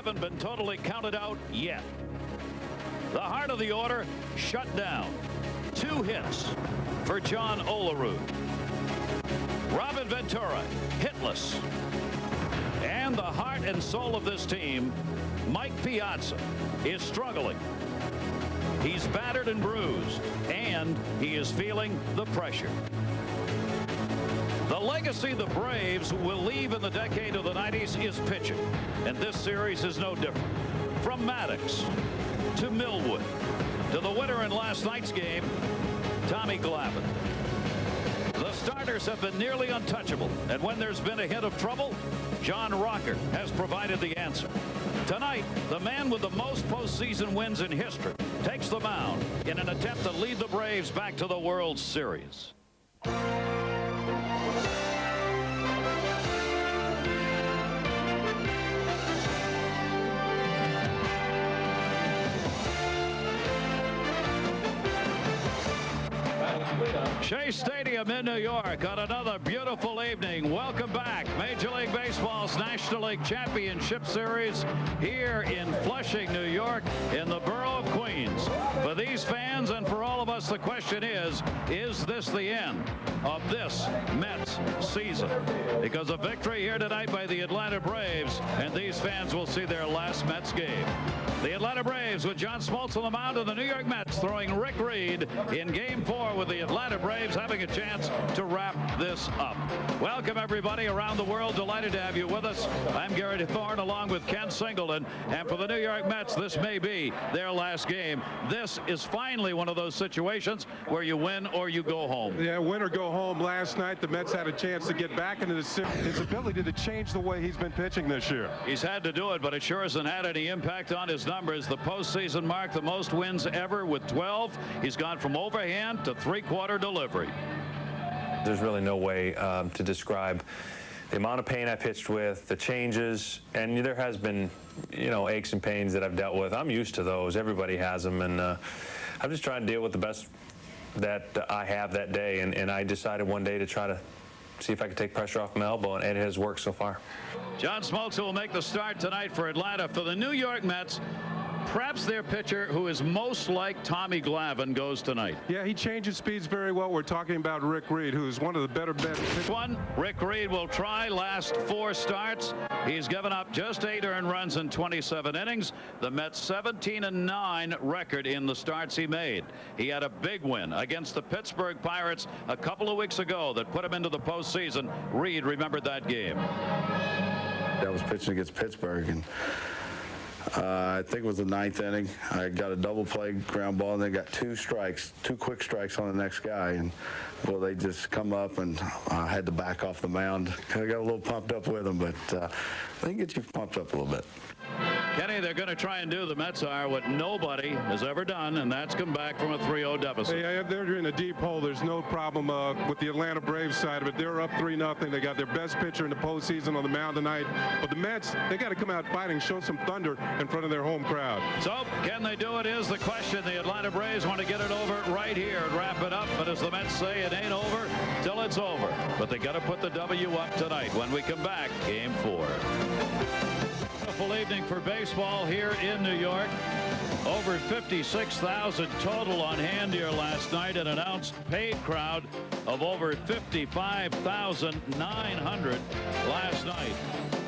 haven't been totally counted out yet. The heart of the order shut down. 2 hits for John Olerud. Robin Ventura hitless. And the heart and soul of this team, Mike Piazza, is struggling. He's battered and bruised, and he is feeling the pressure. The legacy the Braves will leave in the decade of the 90s is pitching, and this series is no different. From Maddox to Millwood to the winner in last night's game, Tommy Glavine. The starters have been nearly untouchable, and when there's been a hint of trouble, John Rocker has provided the answer. Tonight, the man with the most postseason wins in history takes the mound in an attempt to lead the Braves back to the World Series. Shea Stadium in New York on another beautiful evening. Welcome back. Major League Baseball's National League Championship Series here in Flushing, New York, in the borough of Queens. For these fans and for all of us, the question is this the end of this Mets season? Because a victory here tonight by the Atlanta Braves, and these fans will see their last Mets game. The Atlanta Braves with John Smoltz on the mound, and the New York Mets throwing Rick Reed in Game 4 with the Atlanta Braves having a chance to wrap this up. Welcome, everybody around the world. Delighted to have you with us. I'm Gary Thorne along with Ken Singleton. And for the New York Mets, this may be their last game. This is finally one of those situations where you win or you go home. Yeah, win or go home. Last night, the Mets had a chance to get back into the series. His ability to change the way he's been pitching this year. He's had to do it, but it sure hasn't had any impact on his numbers. The postseason mark, the most wins ever with 12. He's gone from overhand to three-quarter delivery. There's really no way to describe the amount of pain I pitched with, the changes, and there has been, aches and pains that I've dealt with. I'm used to those. Everybody has them, and I'm just trying to deal with the best that I have that day, and I decided one day to try to see if I could take pressure off my elbow, and it has worked so far. John Smoltz will make the start tonight for Atlanta. For the New York Mets, perhaps their pitcher who is most like Tommy Glavine goes tonight. Yeah, he changes speeds very well. We're talking about Rick Reed, who's one of the better pitchers. Rick Reed will try. Last 4 starts. He's given up just 8 earned runs in 27 innings. The Mets' 17-9 record in the starts he made. He had a big win against the Pittsburgh Pirates a couple of weeks ago that put him into the postseason. Reed remembered that game. That was pitching against Pittsburgh, and I think it was the 9th inning. I got a double play ground ball, and then got 2 quick strikes on the next guy. And well, they just come up, and I had to back off the mound. I got a little pumped up with them, but they can get you pumped up a little bit. Kenny, they're going to try and do, the Mets are, what nobody has ever done, and that's come back from a 3-0 deficit. Yeah, they're in a deep hole. There's no problem with the Atlanta Braves side of it. They're up 3-0. They got their best pitcher in the postseason on the mound tonight. But the Mets, they got to come out fighting, show some thunder in front of their home crowd. So, can they do it is the question. The Atlanta Braves want to get it over right here and wrap it up. But as the Mets say, it ain't over till it's over. But they got to put the W up tonight. When we come back, Game 4. Wonderful evening for baseball here in New York. Over 56,000 total on hand here last night. An announced paid crowd of over 55,900 last night.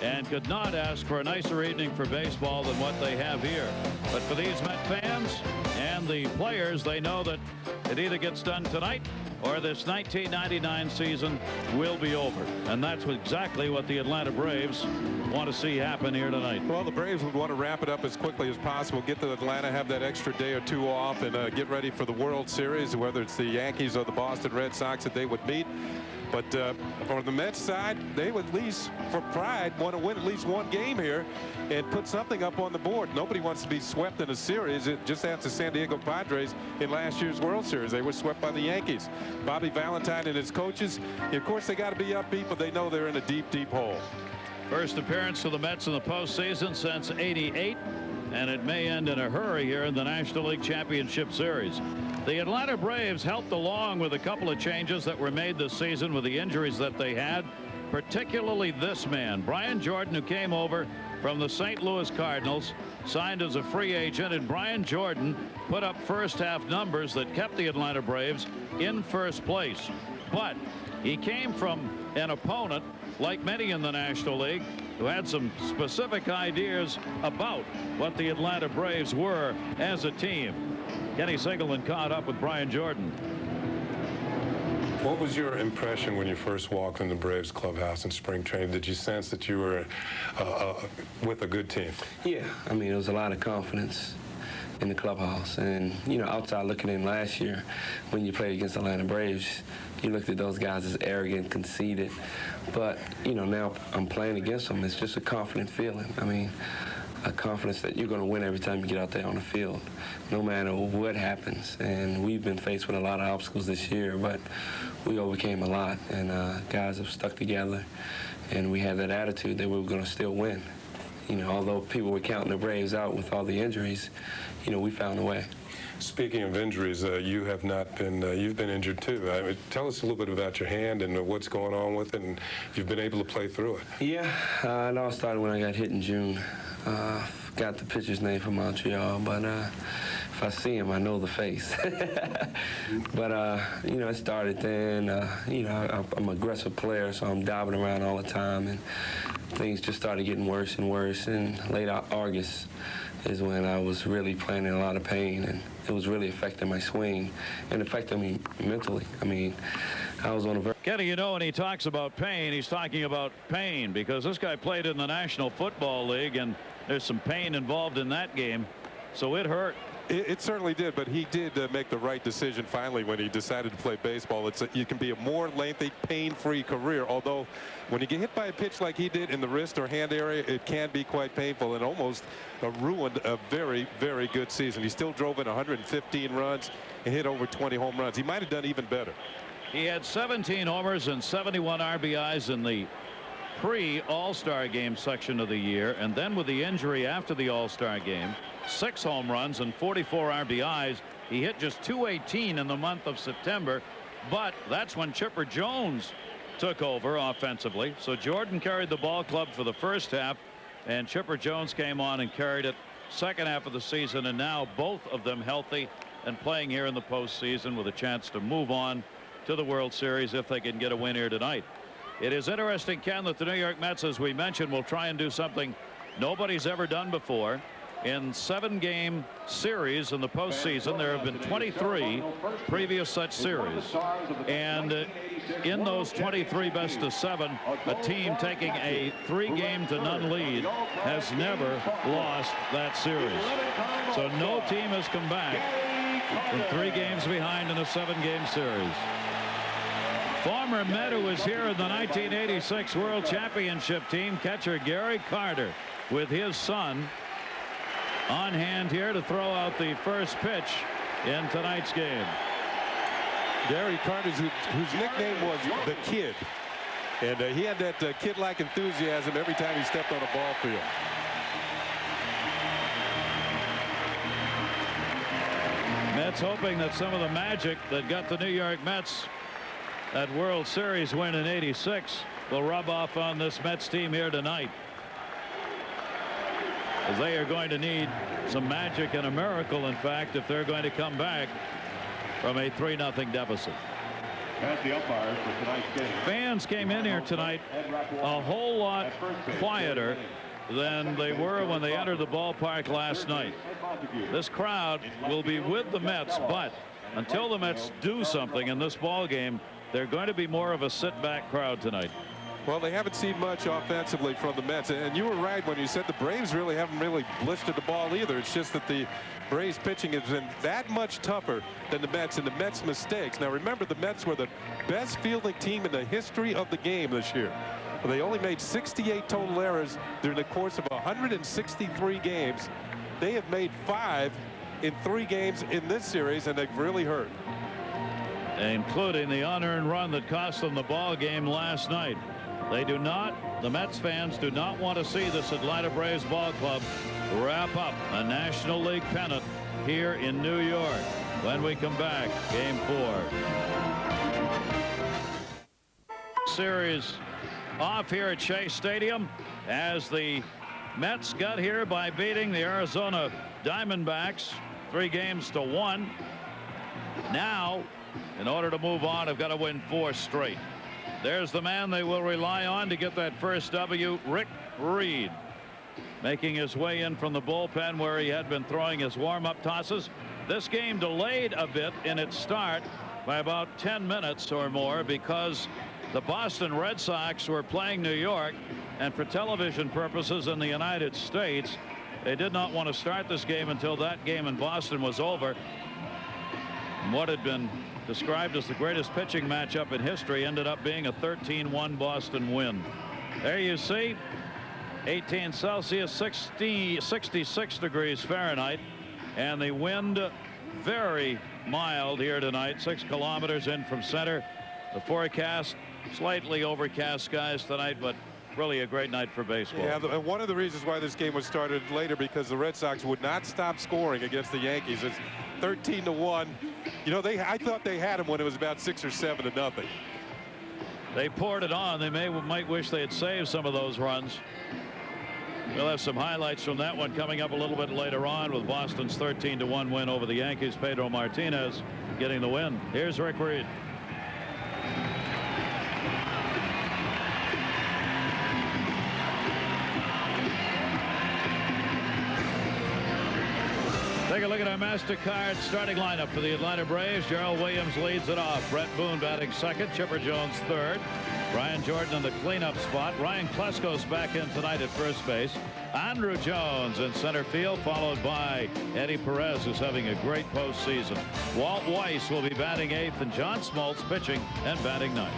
And could not ask for a nicer evening for baseball than what they have here. But for these Met fans and the players, they know that it either gets done tonight or this 1999 season will be over. And that's exactly what the Atlanta Braves want to see happen here tonight. Well, the Braves would want to wrap it up as quickly as possible, get to Atlanta, have that extra day or 2 off, and get ready for the World Series, whether it's the Yankees or the Boston Red Sox that they would meet. But for the Mets side, they would at least, for pride, want to win at least 1 game here and put something up on the board. Nobody wants to be swept in a series. It just asked the San Diego Padres in last year's World Series. They were swept by the Yankees. Bobby Valentine and his coaches, of course, they got to be upbeat, but they know they're in a deep, deep hole. First appearance of the Mets in the postseason since '88, and it may end in a hurry here in the National League Championship Series. The Atlanta Braves helped along with a couple of changes that were made this season with the injuries that they had, particularly this man, Brian Jordan, who came over from the St. Louis Cardinals, signed as a free agent, and Brian Jordan put up first half numbers that kept the Atlanta Braves in first place. But he came from an opponent, like many in the National League, who had some specific ideas about what the Atlanta Braves were as a team. Kenny Singleton caught up with Brian Jordan. What was your impression when you first walked in the Braves clubhouse in spring training? Did you sense that you were with a good team? Yeah, I mean, there was a lot of confidence in the clubhouse. And, you know, outside looking in last year, when you played against the Atlanta Braves, you looked at those guys as arrogant, conceited. But, you know, now I'm playing against them. It's just a confident feeling. I mean, a confidence that you're going to win every time you get out there on the field, no matter what happens. And we've been faced with a lot of obstacles this year, but we overcame a lot, and guys have stuck together, and we had that attitude that we were going to still win. You know, although people were counting the Braves out with all the injuries, you know, we found a way. Speaking of injuries, you have not been, you've been injured too. Tell us a little bit about your hand and what's going on with it, and if you've been able to play through it. Yeah, it all started when I got hit in June. Got the pitcher's name from Montreal, but if I see him, I know the face. But, you know, it started then. You know, I'm an aggressive player, so I'm diving around all the time, and things just started getting worse and worse. And late August is when I was really playing in a lot of pain, and it was really affecting my swing and affecting me mentally. I mean, I was on a very... Kenny, you know, when he talks about pain, he's talking about pain, because this guy played in the National Football League, and there's some pain involved in that game, so it hurt. It certainly did, but he did make the right decision finally when he decided to play baseball. It can be a more lengthy, pain-free career, although when you get hit by a pitch like he did in the wrist or hand area, it can be quite painful and almost ruined a very, very good season. He still drove in 115 runs and hit over 20 home runs. He might have done even better. He had 17 homers and 71 RBIs in the pre-All-Star game section of the year, and then with the injury after the All-Star game, 6 home runs and 44 RBIs. He hit just .218 in the month of September, but that's when Chipper Jones took over offensively. So Jordan carried the ball club for the first half, and Chipper Jones came on and carried it second half of the season, and now both of them healthy and playing here in the postseason with a chance to move on to the World Series if they can get a win here tonight. It is interesting, Ken, that the New York Mets, as we mentioned, will try and do something nobody's ever done before. In 7-game series in the postseason, there have been 23 previous such series, and in those 23 best of 7, a team taking a 3-game-to-none lead has never lost that series. So no team has come back from 3 games behind in a 7-game series. Former Met, who was here in the 1986 World Championship team, catcher Gary Carter, with his son on hand here to throw out the first pitch in tonight's game. Gary Carter, whose nickname was the Kid, and he had that kid-like enthusiasm every time he stepped on a ball field. Mets hoping that some of the magic that got the New York Mets that World Series win in '86 will rub off on this Mets team here tonight, as they are going to need some magic and a miracle, in fact, if they're going to come back from a 3-0 deficit. As the umpire for tonight's game. Fans came in here tonight a whole lot quieter than they were when they entered the ballpark last night. This crowd will be with the Mets, but until the Mets do something in this ball game, they're going to be more of a sit-back crowd tonight. Well, they haven't seen much offensively from the Mets, and you were right when you said the Braves really haven't blistered the ball either. It's just that the Braves pitching has been that much tougher than the Mets, and the Mets' mistakes. Now remember, the Mets were the best fielding team in the history of the game this year. They only made 68 total errors during the course of 163 games. They have made 5 in 3 games in this series, and they've really hurt, including the unearned run that cost them the ball game last night. They do not, the Mets fans do not want to see this Atlanta Braves ball club wrap up a National League pennant here in New York. When we come back, game 4. Series off here at Shea Stadium as the Mets got here by beating the Arizona Diamondbacks 3-1. Now, in order to move on, have got to win 4 straight. There's the man they will rely on to get that first W, Rick Reed, making his way in from the bullpen where he had been throwing his warm-up tosses. This game delayed a bit in its start by about 10 minutes or more because the Boston Red Sox were playing New York, and for television purposes in the United States, they did not want to start this game until that game in Boston was over. And what had been described as the greatest pitching matchup in history ended up being a 13-1 Boston win. There you see, 18 Celsius, 66 degrees Fahrenheit, and the wind very mild here tonight, 6 kilometers in from center. The forecast, slightly overcast skies tonight, but really a great night for baseball. Yeah, and one of the reasons why this game was started later because the Red Sox would not stop scoring against the Yankees. It's 13-1. You know, I thought they had them when it was about 6 or 7-0. They poured it on. They might wish they had saved some of those runs. We'll have some highlights from that one coming up a little bit later on with Boston's 13-1 win over the Yankees. Pedro Martinez getting the win. Here's Rick Reed. Take a look at our MasterCard starting lineup for the Atlanta Braves. Gerald Williams leads it off. Brett Boone batting second. Chipper Jones third. Brian Jordan in the cleanup spot. Ryan Klesko's back in tonight at first base. Andrew Jones in center field, followed by Eddie Perez, who's having a great postseason. Walt Weiss will be batting eighth, and John Smoltz pitching and batting ninth.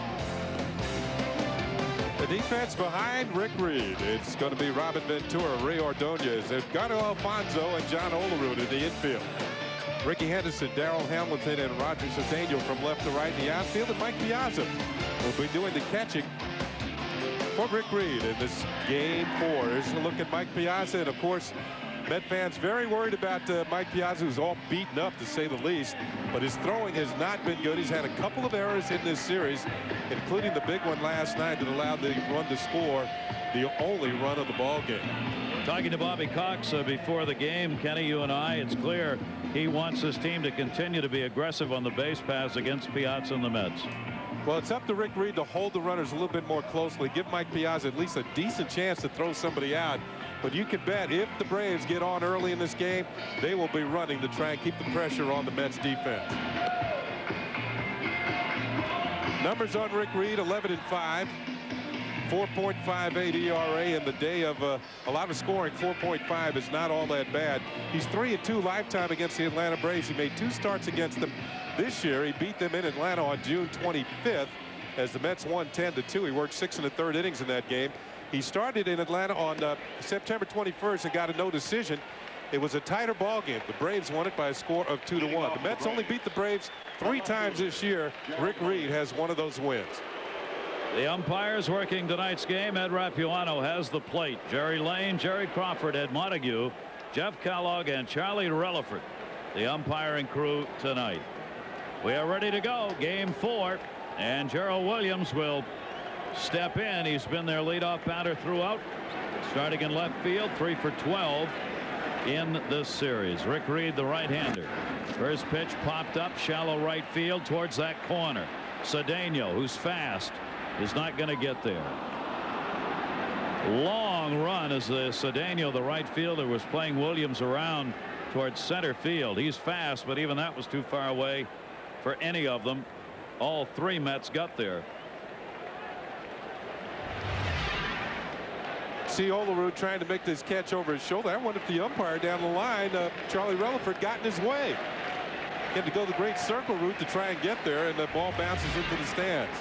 The defense behind Rick Reed. It's going to be Robin Ventura, Ray Ordonez, Edgardo Alfonso, and John Olerud in the infield. Ricky Henderson, Darrell Hamilton, and Roger Cedeno from left to right in the outfield, and Mike Piazza will be doing the catching for Rick Reed in this game 4. Here's a look at Mike Piazza, and of course, Met fans very worried about Mike Piazza, who's all beaten up to say the least, but his throwing has not been good. He's had a couple of errors in this series, including the big one last night that allowed the run to score, the only run of the ball game. Talking to Bobby Cox before the game, Kenny, you and I, it's clear he wants his team to continue to be aggressive on the base paths against Piazza and the Mets. Well, it's up to Rick Reed to hold the runners a little bit more closely, give Mike Piazza at least a decent chance to throw somebody out. But you can bet if the Braves get on early in this game, they will be running to try and keep the pressure on the Mets defense. Numbers on Rick Reed, 11-5. 4.58 ERA in the day of a lot of scoring. 4.5 is not all that bad. He's 3-2 lifetime against the Atlanta Braves. He made 2 starts against them this year. He beat them in Atlanta on June 25th as the Mets won 10-2. He worked 6 1/3 innings in that game. He started in Atlanta on September 21st and got a no decision. It was a tighter ball game. The Braves won it by a score of 2-1. The Mets only beat the Braves 3 times this year. Rick Reed has one of those wins. The umpires working tonight's game. Ed Rapuano has the plate. Jerry Lane, Jerry Crawford, Ed Montague, Jeff Kellogg, and Charlie Relaford, the umpiring crew tonight. We are ready to go. Game 4, and Gerald Williams will step in. He's been their leadoff batter throughout, starting in left field, 3 for 12 in this series. Rick Reed, the right-hander. First pitch popped up, shallow right field towards that corner. Cedeno, who's fast, is not going to get there. Long run as the Cedeno, the right fielder, was playing Williams around towards center field. He's fast, but even that was too far away for any of them. All 3 Mets got there. See Olerud trying to make this catch over his shoulder. I wonder if the umpire down the line, Charlie Relaford, got in his way. He had to go the great circle route to try and get there, and the ball bounces into the stands.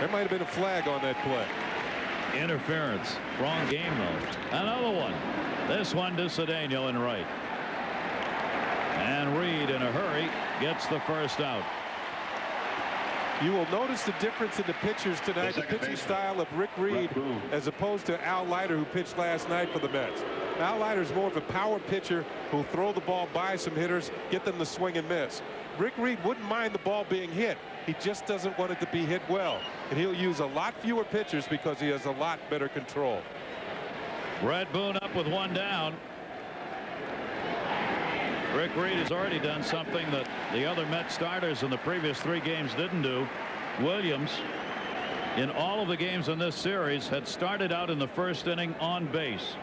There might have been a flag on that play. Interference. Wrong game, though. Another one. This one to Cedeno in right. And Reed, in a hurry, gets the first out. You will notice the difference in the pitchers tonight, the pitching style of Rick Reed as opposed to Al Leiter, who pitched last night for the Mets. Al Leiter is more of a power pitcher who'll throw the ball by some hitters, get them to swing and miss. Rick Reed wouldn't mind the ball being hit. He just doesn't want it to be hit well. And he'll use a lot fewer pitchers because he has a lot better control. Brett Boone up with one down. Rick Reed has already done something that the other Met starters in the previous 3 games didn't do. Williams, in all of the games in this series, had started out in the first inning on base.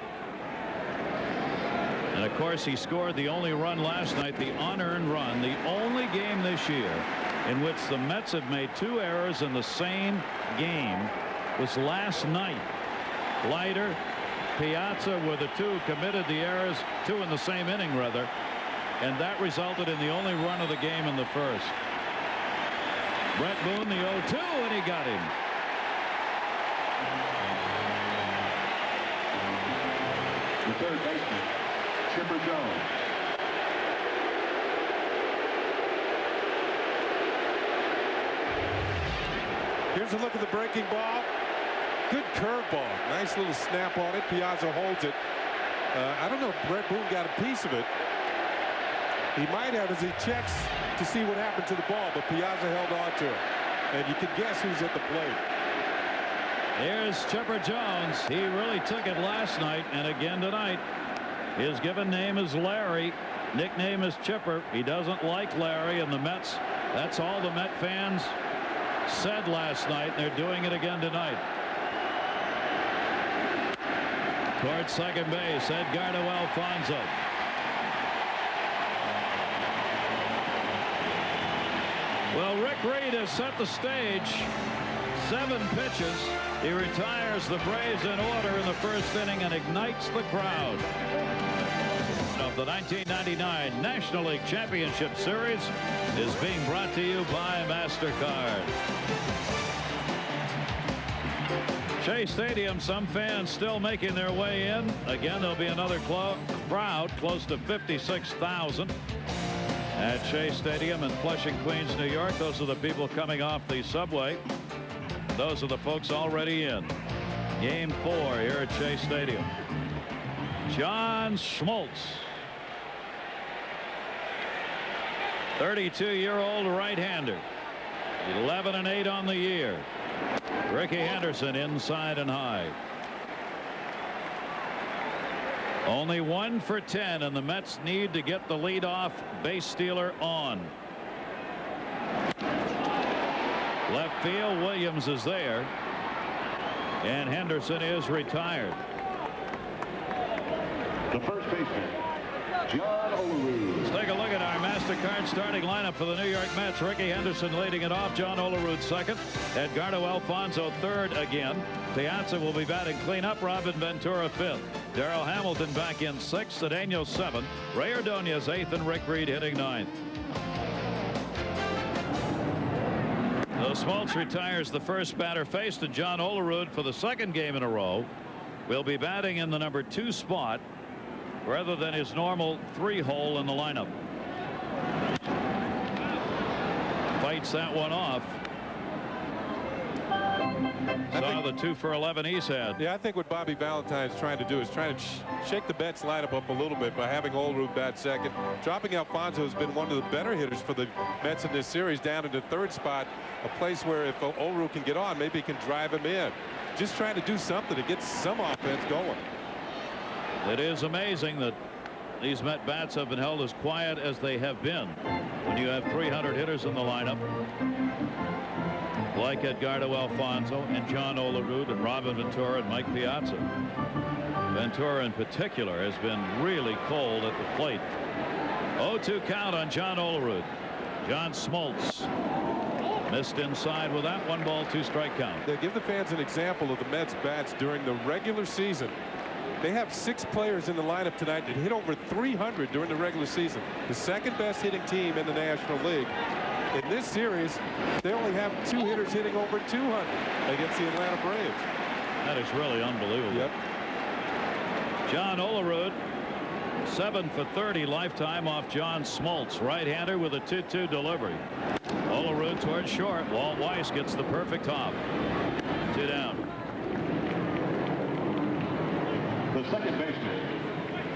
And of course, he scored the only run last night, the unearned run, the only game this year in which the Mets have made 2 errors in the same game was last night. Leiter, Piazza were the 2 committed the errors, 2 in the same inning rather, and that resulted in the only run of the game in the first. Brett Boone the 0-2, and he got him. The third baseman, Chipper Jones. Here's a look at the breaking ball. Good curveball. Nice little snap on it. Piazza holds it. I don't know if Brett Boone got a piece of it. He might have as he checks to see what happened to the ball, but Piazza held on to it. And you can guess who's at the plate. Here's Chipper Jones. He really took it last night and again tonight. His given name is Larry. Nickname is Chipper. He doesn't like Larry, and the Mets, that's all the Met fans said last night. They're doing it again tonight. Towards second base, Edgardo Alfonso. Well, Rick Reed has set the stage. 7 pitches. He retires the Braves in order in the first inning and ignites the crowd. Of the 1999 National League Championship Series is being brought to you by MasterCard. Shea Stadium, some fans still making their way in. Again, there'll be another crowd close to 56,000 at Shea Stadium in Flushing, Queens, New York. Those are the people coming off the subway. Those are the folks already in. Game 4 here at Shea Stadium. John Smoltz, 32-year-old right-hander, 11-8 on the year. Ricky Henderson inside and high. Only 1 for 10, and the Mets need to get the leadoff base stealer on. Left field, Williams is there, and Henderson is retired. The first baseman, John Olerud. Let's take a look at our MasterCard starting lineup for the New York Mets. Ricky Henderson leading it off. John Olerud second. Edgardo Alfonso third again. Piazza will be batting cleanup. Robin Ventura fifth. Darrell Hamilton back in sixth. Cedeno seventh. Ray Ordonez eighth, and Rick Reed hitting ninth. So Smoltz retires the first batter faced, and John Olerud for the second game in a row will be batting in the number 2 spot rather than his normal 3-hole in the lineup. Fights that one off. Saw the 2 for 11 he's had. Yeah, I think what Bobby Valentine's trying to do is trying to shake the Mets lineup up a little bit by having Olerud bat second. Dropping Alfonso has been one of the better hitters for the Mets in this series down in the 3rd spot, a place where if Olerud can get on, maybe he can drive him in. Just trying to do something to get some offense going. It is amazing that these Met bats have been held as quiet as they have been when you have 300 hitters in the lineup, like Edgardo Alfonso and John Olerud and Robin Ventura and Mike Piazza. Ventura in particular has been really cold at the plate. 0-2 count on John Olerud. John Smoltz missed inside with that 1 ball 2 strike count. They give the fans an example of the Mets bats during the regular season. They have 6 players in the lineup tonight that hit over 300 during the regular season. The second best hitting team in the National League. In this series, they only have 2 hitters hitting over 200 against the Atlanta Braves. That is really unbelievable. Yep. John Olerud, 7 for 30 lifetime off John Smoltz, right-hander with a 2-2 delivery. Olerud towards short. Walt Weiss gets the perfect hop. 2 down. The second baseman,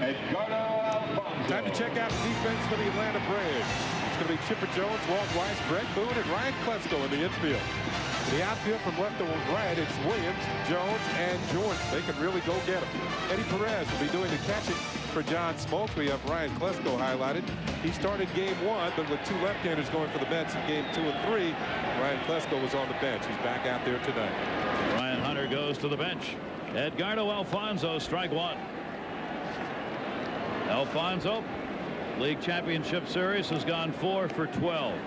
Edgardo Alfonso. Time to check out the defense for the Atlanta Braves. It's going to be Chipper Jones, Walt Weiss, Brett Boone, and Ryan Klesko in the infield. The outfield from left to right, it's Williams, Jones, and Jordan. They can really go get him. Eddie Perez will be doing the catching for John Smoltz. We have Ryan Klesko highlighted. He started game 1, but with 2 left-handers going for the Mets in game 2 and 3, Ryan Klesko was on the bench. He's back out there tonight. Ryan Hunter goes to the bench. Edgardo Alfonso, strike 1. Alfonso, League Championship Series, has gone 4 for 12.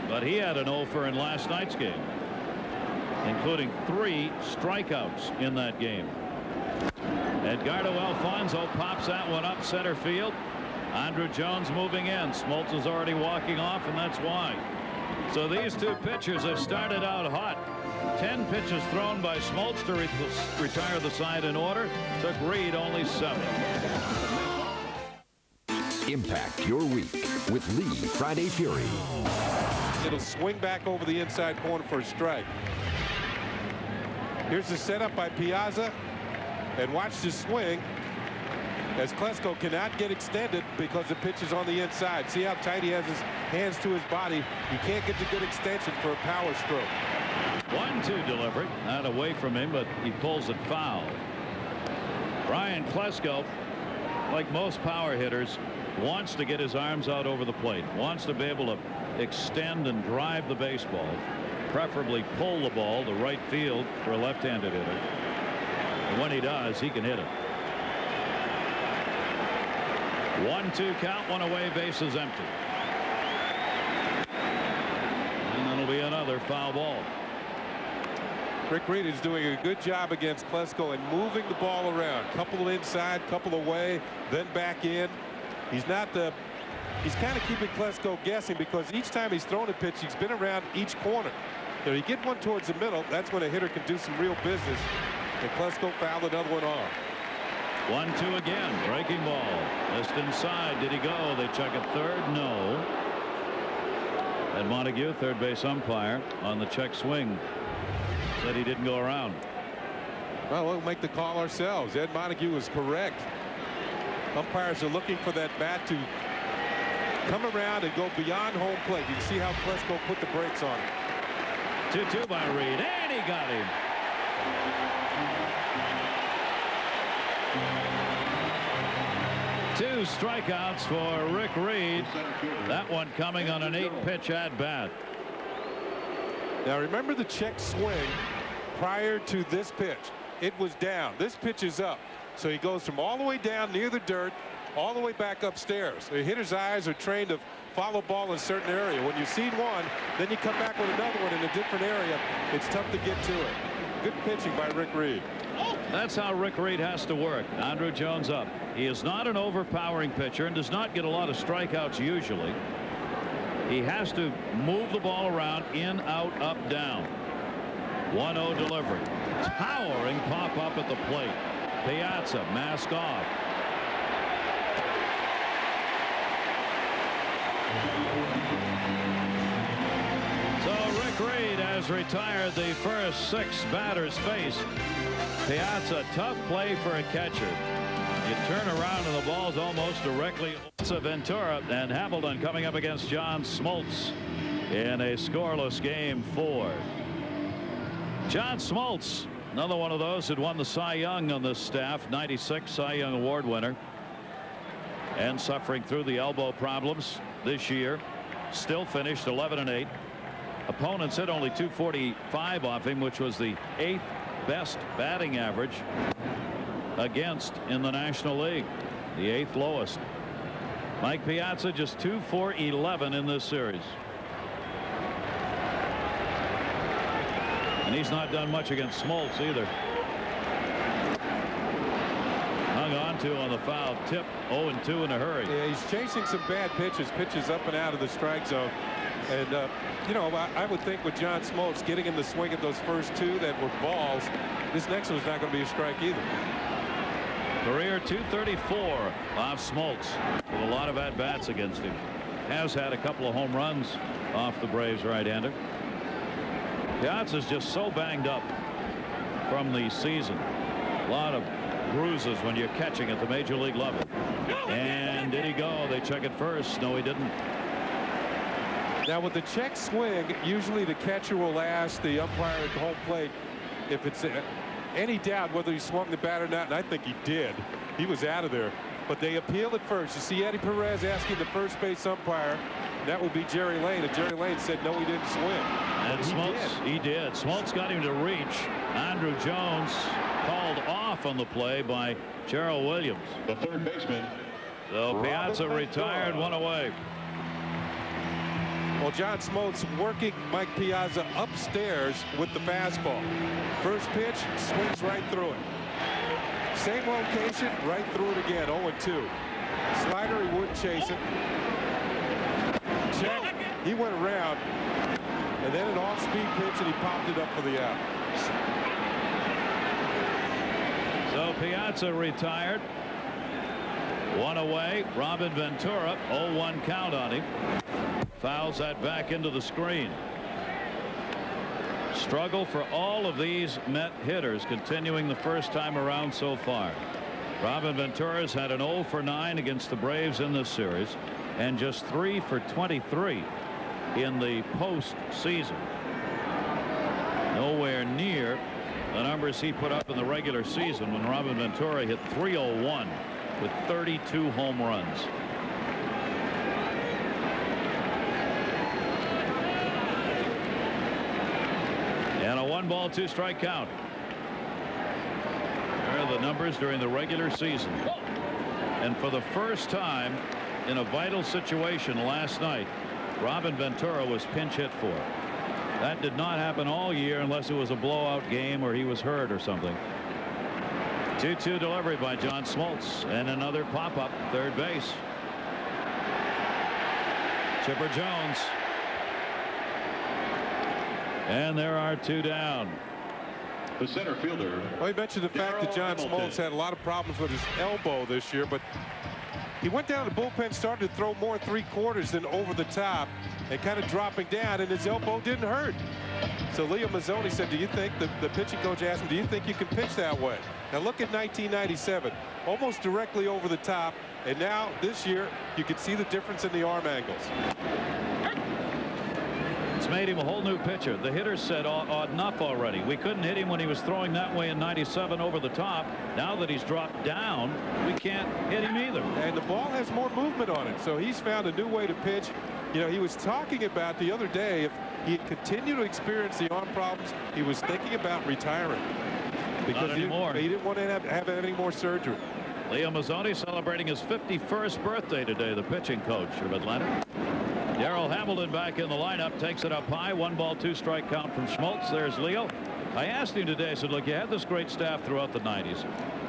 But he had an 0 in last night's game, including 3 strikeouts in that game. Edgardo Alfonso pops that one up center field. Andrew Jones moving in. Smoltz is already walking off, and that's why. So these 2 pitchers have started out hot. 10 pitches thrown by Smoltz to retire the side in order. Took Reed only 7. Impact your week with Lee Friday Fury. It'll swing back over the inside corner for a strike. Here's the setup by Piazza, and watch the swing as Klesko cannot get extended because the pitch is on the inside. See how tight he has his hands to his body. He can't get the good extension for a power stroke. 1-2 delivery, not away from him, but he pulls it foul. Ryan Klesko, like most power hitters, wants to get his arms out over the plate, wants to be able to extend and drive the baseball, preferably pull the ball to right field for a left-handed hitter. And when he does, he can hit it. 1-2 count, 1 away, bases empty. And that'll be another foul ball. Rick Reed is doing a good job against Klesko and moving the ball around. Couple inside, couple away, then back in. He's not the. He's kind of keeping Klesko guessing because each time he's thrown a pitch, he's been around each corner. You get one towards the middle, that's when a hitter can do some real business. And Klesko fouled another one off. 1-2 again, breaking ball. Just inside. Did he go? They check it third. No. And Montague, third base umpire, on the check swing, said he didn't go around. Well, we'll make the call ourselves. Ed Montague was correct. Umpires are looking for that bat to come around and go beyond home plate. You can see how Klesko put the brakes on it. 2-2 by Reed, and he got him. Two strikeouts for Rick Reed. That one coming on an 8-pitch at bat. Now remember the check swing prior to this pitch. It was down. This pitch is up. So he goes from all the way down near the dirt all the way back upstairs. The hitter's eyes are trained to follow ball in a certain area. When you see one, then you come back with another one in a different area. It's tough to get to it. Good pitching by Rick Reed. That's how Rick Reed has to work. Andrew Jones up. He is not an overpowering pitcher and does not get a lot of strikeouts usually. He has to move the ball around, in, out, up, down. 1-0 delivery. Towering pop up at the plate. Piazza, mask off. So Rick Reed has retired the first 6 batters faced. Piazza, tough play for a catcher. You turn around and the ball's almost directly to Ventura, and Hamilton coming up against John Smoltz in a scoreless game 4. John Smoltz, another one of those who'd won the Cy Young on this staff, 96 Cy Young Award winner, and suffering through the elbow problems this year. Still finished 11-8. Opponents hit only .245 off him, which was the 8th best batting average against in the National League, the 8th lowest. Mike Piazza just 2 for 11 in this series. And he's not done much against Smoltz either. Hung on to on the foul tip. 0-2 in a hurry. Yeah, he's chasing some bad pitches up and out of the strike zone. And you know, I would think with John Smoltz getting him to swing at those first 2 that were balls, this next one's not going to be a strike either. Career .234 off Smoltz with a lot of at-bats against him. Has had a couple of home runs off the Braves right-hander. Piazza's just so banged up from the season. A lot of bruises when you're catching at the major league level. And did he go? They check it first. No, he didn't. Now with the check swing, usually the catcher will ask the umpire at the home plate if it's any doubt whether he swung the bat or not, and I think he did. He was out of there. But they appeal it first. You see Eddie Perez asking the first base umpire. That would be Jerry Lane, and Jerry Lane said no, he didn't swing. And he did. Smoltz got him to reach. Andrew Jones called off on the play by Gerald Williams. The third baseman. So Piazza retired, 1 away. Well, John Smoltz working Mike Piazza upstairs with the fastball. First pitch, swings right through it. Same location, right through it again, 0-2. Slider, he wouldn't chase it. Check, he went around, and then an off-speed pitch, and he popped it up for the out. So Piazza retired. 1 away. Robin Ventura, 0-1 count on him. Fouls that back into the screen. Struggle for all of these Met hitters continuing the first time around so far. Robin Ventura's had an 0 for 9 against the Braves in this series and just 3 for 23 in the postseason. Nowhere near the numbers he put up in the regular season when Robin Ventura hit .301 with 32 home runs. And a 1-ball 2-strike count. There are the numbers during the regular season. And for the first time in a vital situation last night, Robin Ventura was pinch hit for. That did not happen all year unless it was a blowout game or he was hurt or something. 2-2 delivery by John Smoltz, and another pop-up third base. Chipper Jones. And there are 2 down. The center fielder. Well, he mentioned the fact that John Smoltz had a lot of problems with his elbow this year, but he went down to the bullpen, started to throw more 3/4 than over the top, and kind of dropping down, and his elbow didn't hurt. So Leo Mazzoni said, do you think, the pitching coach asked him, do you think you can pitch that way? Now look at 1997, almost directly over the top, and now this year you can see the difference in the arm angles. It's made him a whole new pitcher. The hitters said enough already. We couldn't hit him when he was throwing that way in 97 over the top. Now that he's dropped down, we can't hit him either. And the ball has more movement on it, so he's found a new way to pitch. You know, he was talking about the other day, if he continued to experience the arm problems, he was thinking about retiring. Because he didn't want to have any more surgery. Leo Mazzoni celebrating his 51st birthday today, the pitching coach of Atlanta. Darrell Hamilton back in the lineup, takes it up high. 1-ball 2-strike count from Smoltz. There's Leo. I asked him today, I said, look, you had this great staff throughout the 90s.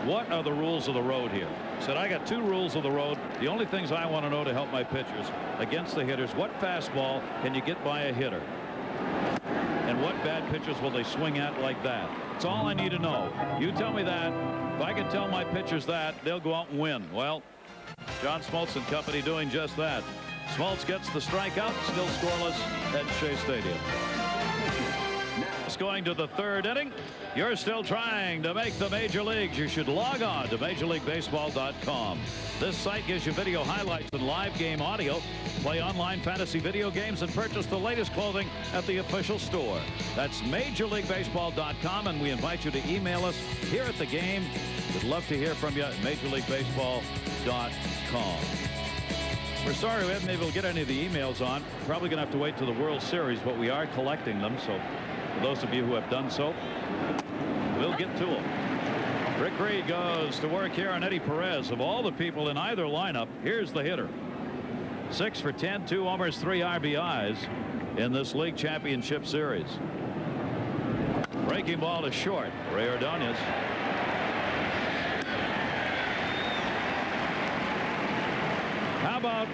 What are the rules of the road here? He said, I got 2 rules of the road. The only things I want to know to help my pitchers against the hitters, what fastball can you get by a hitter? And what bad pitchers will they swing at like that? That's all I need to know. You tell me that. If I can tell my pitchers that, they'll go out and win. Well, John Smoltz and company doing just that. Smoltz gets the strikeout, still scoreless at Shea Stadium. It's going to the 3rd inning. You're still trying to make the major leagues. You should log on to MajorLeagueBaseball.com. This site gives you video highlights and live game audio. Play online fantasy video games and purchase the latest clothing at the official store. That's MajorLeagueBaseball.com, and we invite you to email us here at the game. We'd love to hear from you at MajorLeagueBaseball.com. We're sorry we haven't been able to get any of the emails on. Probably going to have to wait till the World Series, but we are collecting them. So for those of you who have done so, we'll get to them. Rick Reed goes to work here on Eddie Perez. Of all the people in either lineup, here's the hitter. 6 for 10, 2 homers, 3 RBIs in this league championship series. Breaking ball to short. Ray Ordonez. How about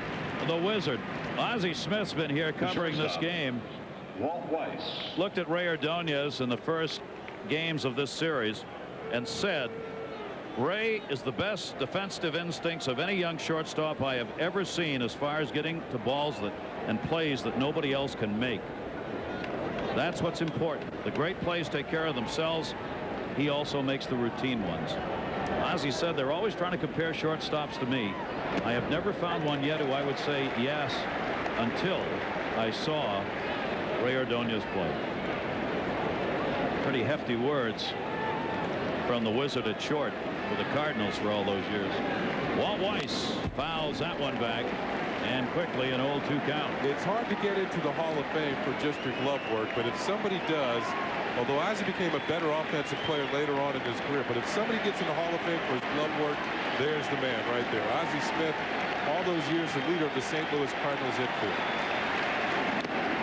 the Wizard? Ozzie Smith's been here covering this game. Walt Weiss. Looked at Ray Ordonez in the first games of this series and said, Ray is the best defensive instincts of any young shortstop I have ever seen as far as getting to balls and plays that nobody else can make. That's what's important. The great plays take care of themselves. He also makes the routine ones. Ozzie said they're always trying to compare shortstops to me. I have never found one yet who I would say yes until I saw Ray Ordonez play. Pretty hefty words from the Wizard at short for the Cardinals for all those years. Walt Weiss fouls that one back, and quickly an 0-2 count. It's hard to get into the Hall of Fame for just your glove work, but if somebody does, although Ozzie became a better offensive player later on in his career, but if somebody gets in the Hall of Fame for his glove work, there's the man right there. Ozzie Smith, all those years the leader of the St. Louis Cardinals infield.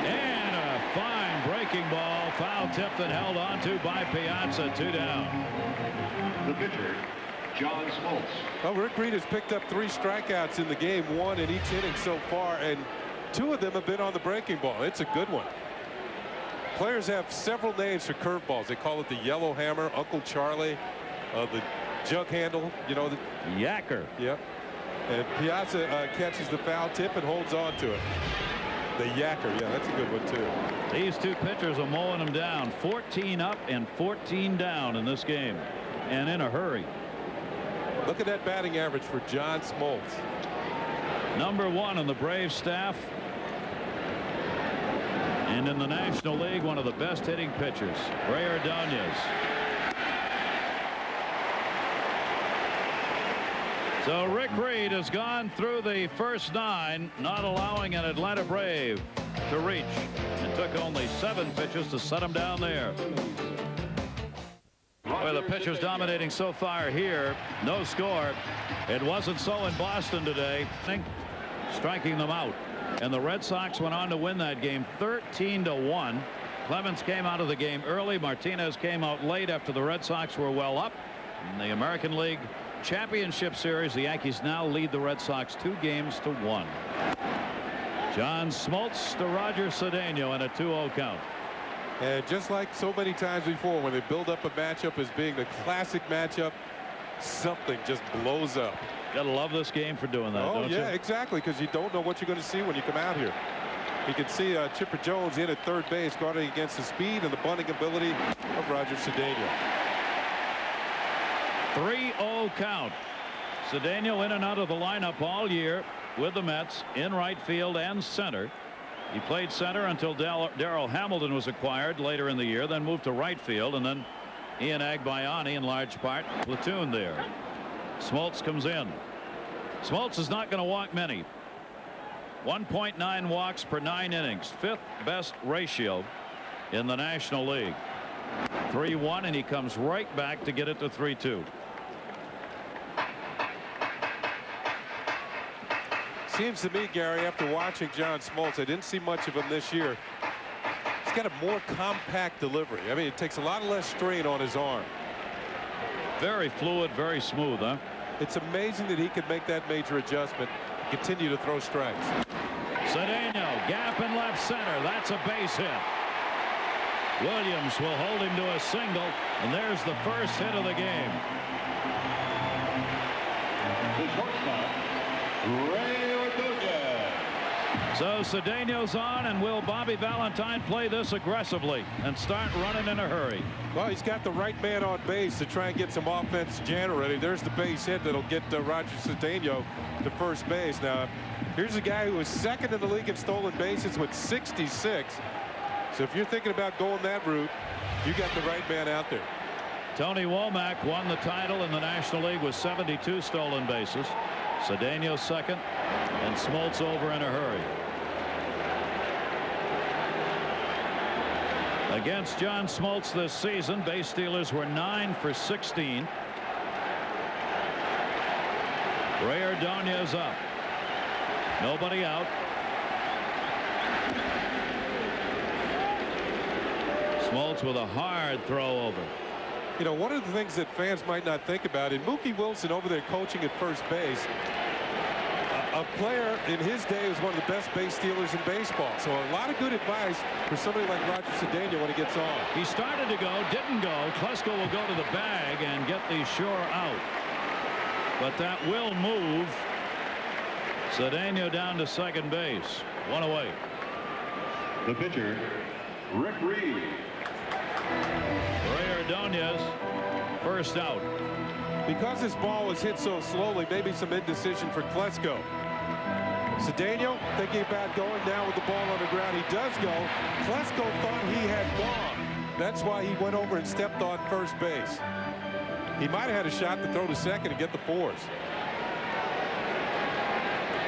And a fine breaking ball, foul tipped and held on to by Piazza. 2 down. The pitcher, John Smoltz. Well, Rick Reed has picked up 3 strikeouts in the game, 1 in each inning so far, and 2 of them have been on the breaking ball. It's a good one. Players have several names for curveballs. They call it the yellow hammer, Uncle Charlie, the jug handle, you know. The Yacker. Yep. And Piazza catches the foul tip and holds on to it. The yacker, yeah, that's a good one too. These 2 pitchers are mowing them down. 14 up and 14 down in this game, and in a hurry. Look at that batting average for John Smoltz. Number 1 in the Braves staff, and in the National League, one of the best hitting pitchers, Ray Ordonez. So Rick Reed has gone through the first 9, not allowing an Atlanta Brave to reach. It took only 7 pitches to set him down there. Well, the pitchers dominating so far here. No score. It wasn't so in Boston today. Striking them out. And the Red Sox went on to win that game 13-1. Clemens came out of the game early. Martinez came out late after the Red Sox were well up. In the American League Championship Series, the Yankees now lead the Red Sox 2-1. John Smoltz to Roger Cedeno in a 2-0 count. And just like so many times before, when they build up a matchup as being the classic matchup, something just blows up. Gotta love this game for doing that. Oh, don't yeah, you? exactly, because you don't know what you're going to see when you come out here. You can see Chipper Jones in at third base, guarding against the speed and the bunting ability of Roger Cedeno. 3-0 count. Cedeno in and out of the lineup all year with the Mets in right field and center. He played center until Darrell Hamilton was acquired later in the year, then moved to right field, and then Ian Agbayani in large part platoon there. Smoltz comes in. Smoltz is not going to walk many. 1.9 walks per 9 innings, 5th best ratio in the National League. 3-1, and he comes right back to get it to 3-2. Seems to me, Gary, after watching John Smoltz, I didn't see much of him this year. He's got a more compact delivery. I mean, it takes a lot less strain on his arm. Very fluid, very smooth, huh? It's amazing that he could make that major adjustment and continue to throw strikes. Cedeno, gap in left center. That's a base hit. Williams will hold him to a single, and there's the first hit of the game. The shortstop, Ray Ordonez. So Cedeno's on, and will Bobby Valentine play this aggressively and start running in a hurry? Well, he's got the right man on base to try and get some offense generated. There's the base hit that'll get Roger Cedeno to first base. Now, here's a guy who was second in the league in stolen bases with 66. So if you're thinking about going that route, you got the right man out there. Tony Womack won the title in the National League with 72 stolen bases. Cedeno second, and Smoltz over in a hurry. Against John Smoltz this season, base stealers were 9 for 16. Ray Ordonez up. Nobody out. Smoltz with a hard throw over. You know, one of the things that fans might not think about, in Mookie Wilson over there coaching at first base, a player in his day was one of the best base stealers in baseball. So a lot of good advice for somebody like Roger Cedeno when he gets on. He started to go, didn't go. Klesko will go to the bag and get the shore out. But that will move Cedeno down to second base. 1 away. The pitcher, Rick Reed. Ray Ordonez, first out. Because this ball was hit so slowly, maybe some indecision for Klesko. Cedeno thinking about going down with the ball on the ground. He does go. Klesko thought he had gone. That's why he went over and stepped on first base. He might have had a shot to throw to second and get the fours.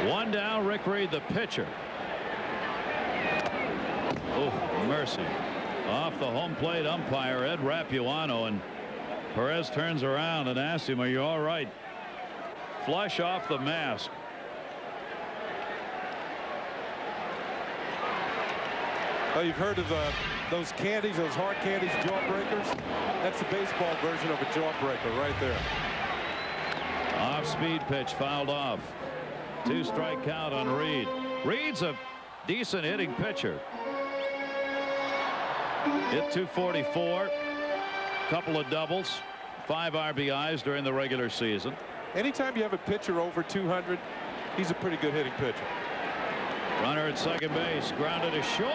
One down. Rick Reed, the pitcher. Oh, mercy. Off the home plate umpire, Ed Rapuano, and Perez turns around and asks him, are you all right? Flush off the mask. Oh, you've heard of those candies, those hard candies, jawbreakers? That's the baseball version of a jawbreaker right there. Off-speed pitch fouled off. 2-strike count on Reed. Reed's a decent hitting pitcher. Hit 244. Couple of doubles. 5 RBIs during the regular season. Anytime you have a pitcher over 200, he's a pretty good hitting pitcher. Runner at second base. Grounded to short.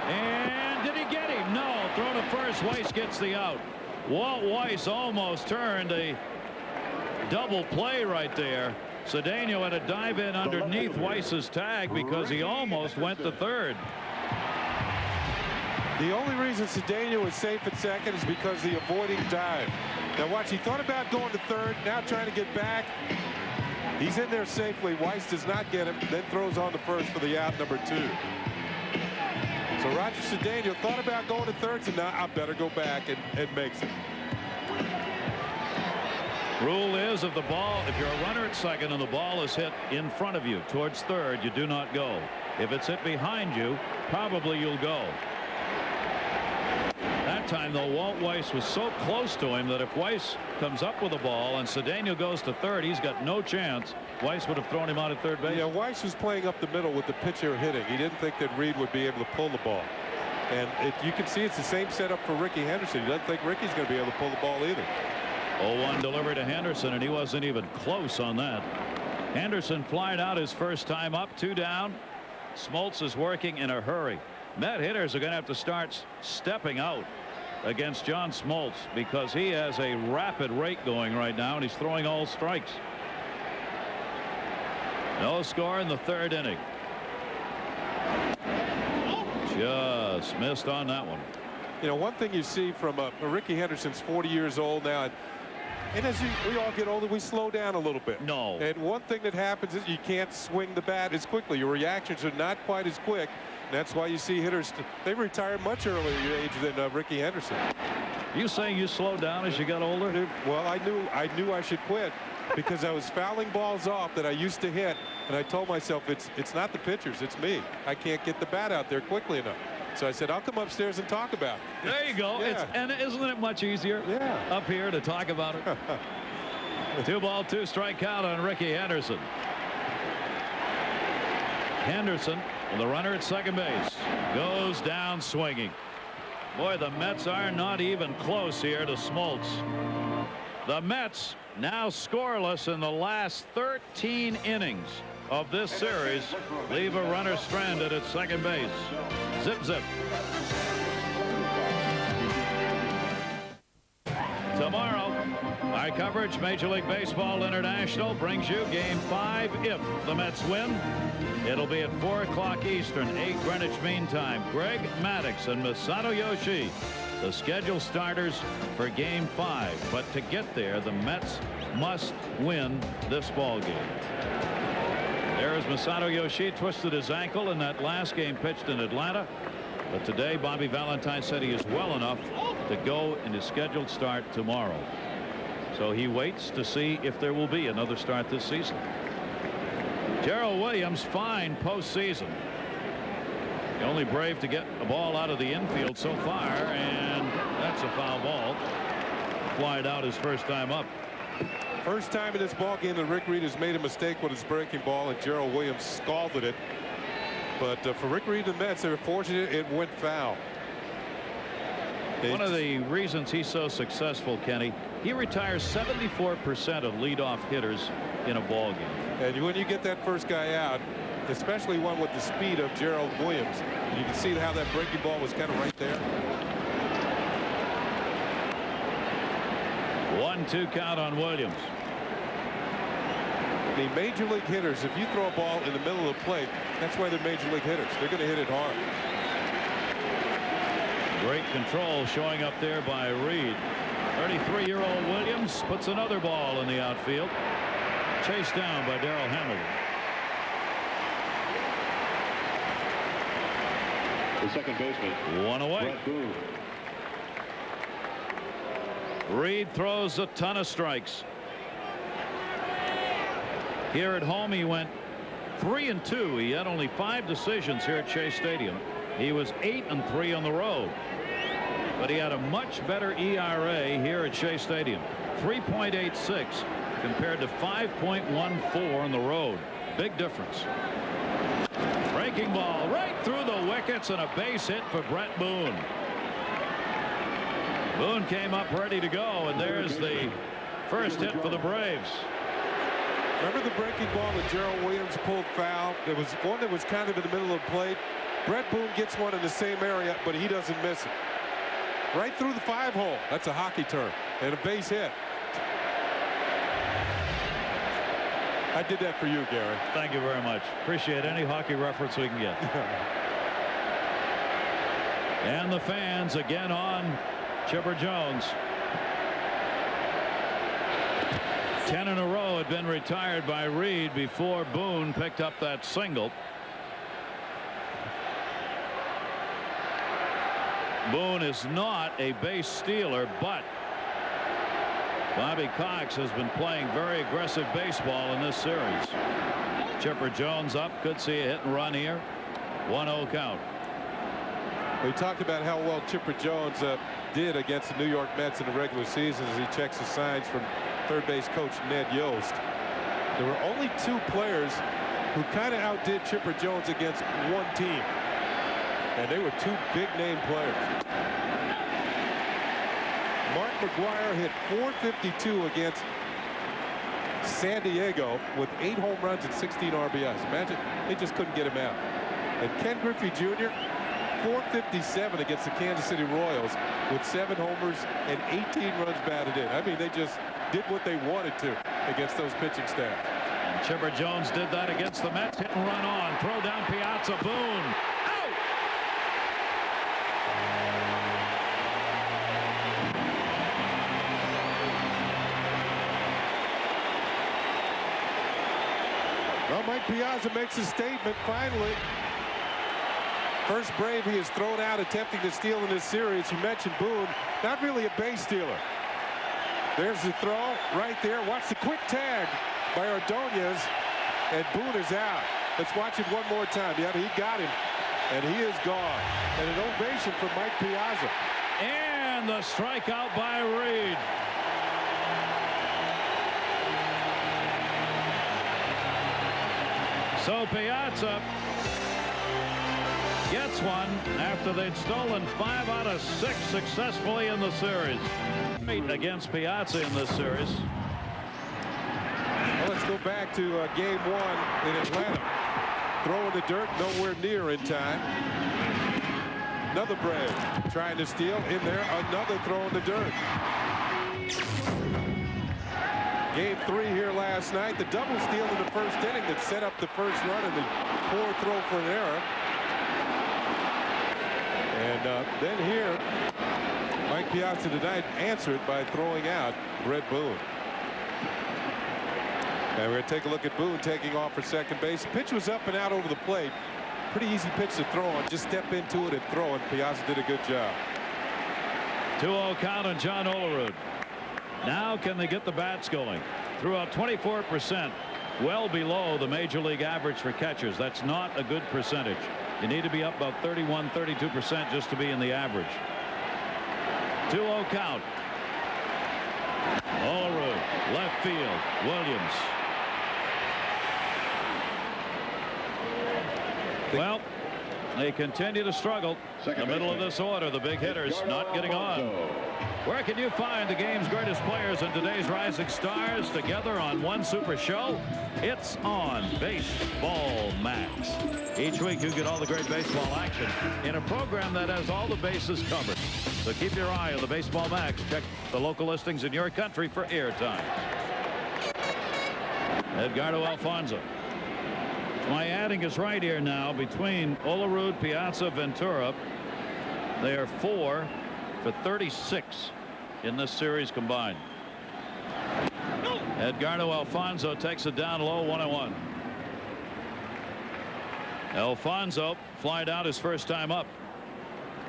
And did he get him? No. Throw to first. Weiss gets the out. Walt Weiss almost turned a double play right there. Cedeno had to dive in underneath Weiss's tag because he almost went to third. The only reason Cedeno is safe at second is because the avoiding dive. Now watch, he thought about going to third, now trying to get back. He's in there safely. Weiss does not get him, then throws on the first for the out, number 2. So Roger Cedeno thought about going to third, so now I better go back, and makes it. Rule is if you're a runner at second and the ball is hit in front of you towards third, you do not go. If it's hit behind you, probably you'll go. That time, though, Walt Weiss was so close to him that if Weiss comes up with the ball and Cedeno goes to third, he's got no chance. Weiss would have thrown him out at third base. Yeah, Weiss was playing up the middle with the pitcher hitting. He didn't think that Reed would be able to pull the ball. And you can see it's the same setup for Ricky Henderson. He doesn't think Ricky's going to be able to pull the ball either. 0-1 delivery to Henderson, and he wasn't even close on that. Henderson flying out his first time up, 2 down. Smoltz is working in a hurry. Met hitters are going to have to start stepping out against John Smoltz because he has a rapid rate going right now, and he's throwing all strikes. No score in the 3rd inning. Just missed on that one. You know, one thing you see from Ricky Henderson's 40 years old now, and as we all get older, we slow down a little bit. No. And one thing that happens is you can't swing the bat as quickly. Your reactions are not quite as quick. That's why you see hitters, they retire much earlier age than Ricky Henderson. You saying you slowed down as you got older? Well, I knew I should quit because I was fouling balls off that I used to hit, and I told myself it's not the pitchers, it's me. I can't get the bat out there quickly enough. So I said, I'll come upstairs and talk about it. There you go. Yeah. And isn't it much easier up here to talk about it? 2-ball, 2-strike count on Ricky Henderson. Henderson, the runner at second base, goes down swinging. Boy, the Mets are not even close here to Smoltz. The Mets now scoreless in the last 13 innings of this series. Leave a runner stranded at second base. Zip, zip. Tomorrow, our coverage, Major League Baseball International, brings you Game 5 if the Mets win. It'll be at 4 o'clock Eastern, 8 Greenwich Mean Time. Greg Maddux and Masato Yoshii, the scheduled starters for Game 5. But to get there, the Mets must win this ball game. There is Masato Yoshii, twisted his ankle in that last game pitched in Atlanta. But today, Bobby Valentine said he is well enough to go in his scheduled start tomorrow. So he waits to see if there will be another start this season. Gerald Williams fine postseason. The only Brave to get a ball out of the infield so far, and that's a foul ball. Flied out his first time up. First time in this ball game that Rick Reed has made a mistake with his breaking ball, and Gerald Williams scalded it. But for Rick Reed and the Mets, they were fortunate it went foul. One of the reasons he's so successful, Kenny, he retires 74% of leadoff hitters in a ball game. And when you get that first guy out, especially one with the speed of Gerald Williams, you can see how that breaking ball was kind of right there. 1-2 count on Williams. The major league hitters, if you throw a ball in the middle of the plate, that's why they're major league hitters. They're going to hit it hard. Great control showing up there by Reed. 33-year-old Williams puts another ball in the outfield. Chased down by Darrell Hamilton. The second baseman. One away. Brett Boone. Reed throws a ton of strikes. Here at home he went 3-2. He had only 5 decisions here at Shea Stadium. He was 8-3 on the road. But he had a much better ERA here at Shea Stadium. 3.86 compared to 5.14 on the road. Big difference. Breaking ball right through the wickets and a base hit for Brett Boone. Boone came up ready to go, and there's the first hit for the Braves. Remember the breaking ball that Gerald Williams pulled foul? There was one that was kind of in the middle of the plate. Brett Boone gets one in the same area, but he doesn't miss it. Right through the 5-hole. That's a hockey term. And a base hit. I did that for you, Gary. Thank you very much. Appreciate any hockey reference we can get. And the fans again on Chipper Jones. 10 in a row had been retired by Reed before Boone picked up that single. Boone is not a base stealer, but Bobby Cox has been playing very aggressive baseball in this series. Chipper Jones up. Could see a hit and run here. 1-0 count. We talked about how well Chipper Jones did against the New York Mets in the regular season as he checks the signs from third base coach Ned Yost. There were only 2 players who kind of outdid Chipper Jones against one team. And they were 2 big-name players. Mark McGwire hit .452 against San Diego with 8 home runs and 16 RBIs. Imagine, they just couldn't get him out. And Ken Griffey Jr., .457 against the Kansas City Royals with 7 homers and 18 runs batted in. I mean, they just did what they wanted to against those pitching staff. And Chipper Jones did that against the Mets. Hit and run on. Throw down Piazza. Boone. Well, Mike Piazza makes a statement finally. First Brave he has thrown out attempting to steal in this series. You mentioned Boone, not really a base stealer. There's the throw right there. Watch the quick tag by Ordonez, and Boone is out. Let's watch it one more time. Yeah, he got him, and he is gone. And an ovation for Mike Piazza. And the strikeout by Reed. So Piazza gets one after they'd stolen 5 out of 6 successfully in the series. Against Piazza in this series. Well, let's go back to game 1 in Atlanta. Throw in the dirt, nowhere near in time. Another Brave trying to steal in there. Another throw in the dirt. Game 3 here last night. The double steal in the first inning that set up the first run and the poor throw for an error. And then here, Mike Piazza tonight answered by throwing out Brett Boone. And we're going to take a look at Boone taking off for second base. The pitch was up and out over the plate. Pretty easy pitch to throw on. Just step into it and throw it. Piazza did a good job. 2-0 count on John Olerud. Now can they get the bats going? Threw out 24%, well below the major league average for catchers. That's not a good percentage. You need to be up about 31-32% just to be in the average. 2-0 count. Olerud, left field. Williams. Well, they continue to struggle in the middle of this order. The big hitters not getting on. Where can you find the game's greatest players and today's rising stars together on one super show? It's on Baseball Max. Each week you get all the great baseball action in a program that has all the bases covered. So keep your eye on the Baseball Max. Check the local listings in your country for airtime. Edgardo Alfonzo. My adding is right here now between Olerud, Piazza, Ventura. They are 4 for 36 in this series combined. Edgardo Alfonzo takes it down low, 1-1. Alfonzo flied out his first time up.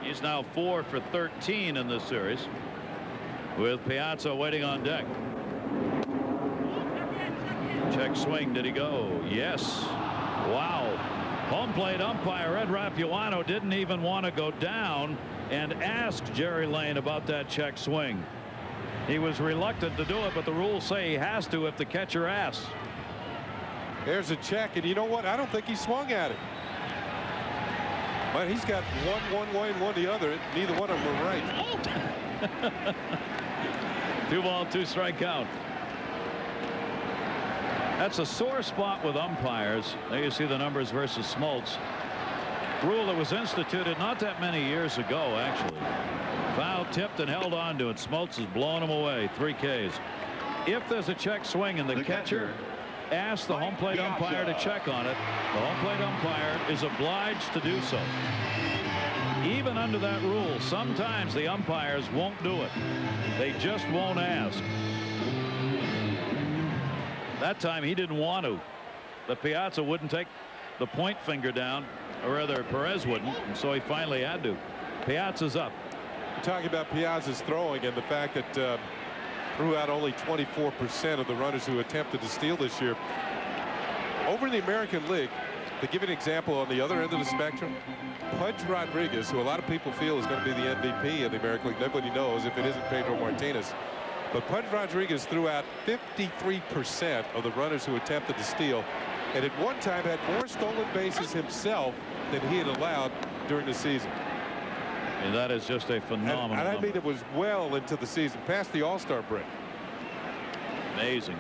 He's now 4 for 13 in this series, with Piazza waiting on deck. Check swing. Did he go? Yes. Wow. Home plate umpire Ed Rapuano didn't even want to go down and ask Jerry Lane about that check swing. He was reluctant to do it, but the rules say he has to if the catcher asks. There's a check, and you know what? I don't think he swung at it. But he's got one way and one the other. Neither one of them were right. 2 ball, 2 strike count. That's a sore spot with umpires. There you see the numbers versus Smoltz. Rule that was instituted not that many years ago, actually. Foul tipped and held on to it. Smoltz has blown him away. 3 Ks. If there's a check swing and the catcher asks the home plate umpire to check on it, the home plate umpire is obliged to do so. Even under that rule, sometimes the umpires won't do it. They just won't ask. That time he didn't want to. The Piazza wouldn't take the point finger down, or rather Perez wouldn't, and so he finally had to. Piazza's up. We're talking about Piazza's throwing and the fact that threw out only 24% of the runners who attempted to steal this year. Over in the American League, to give an example on the other end of the spectrum, Pudge Rodriguez, who a lot of people feel is going to be the MVP in the American League. Nobody knows if it isn't Pedro Martinez. But Pudge Rodriguez threw out 53% of the runners who attempted to steal, and at one time had more stolen bases himself than he had allowed during the season. And that is just a phenomenal and I mean, it was well into the season, past the All-Star break. Amazing.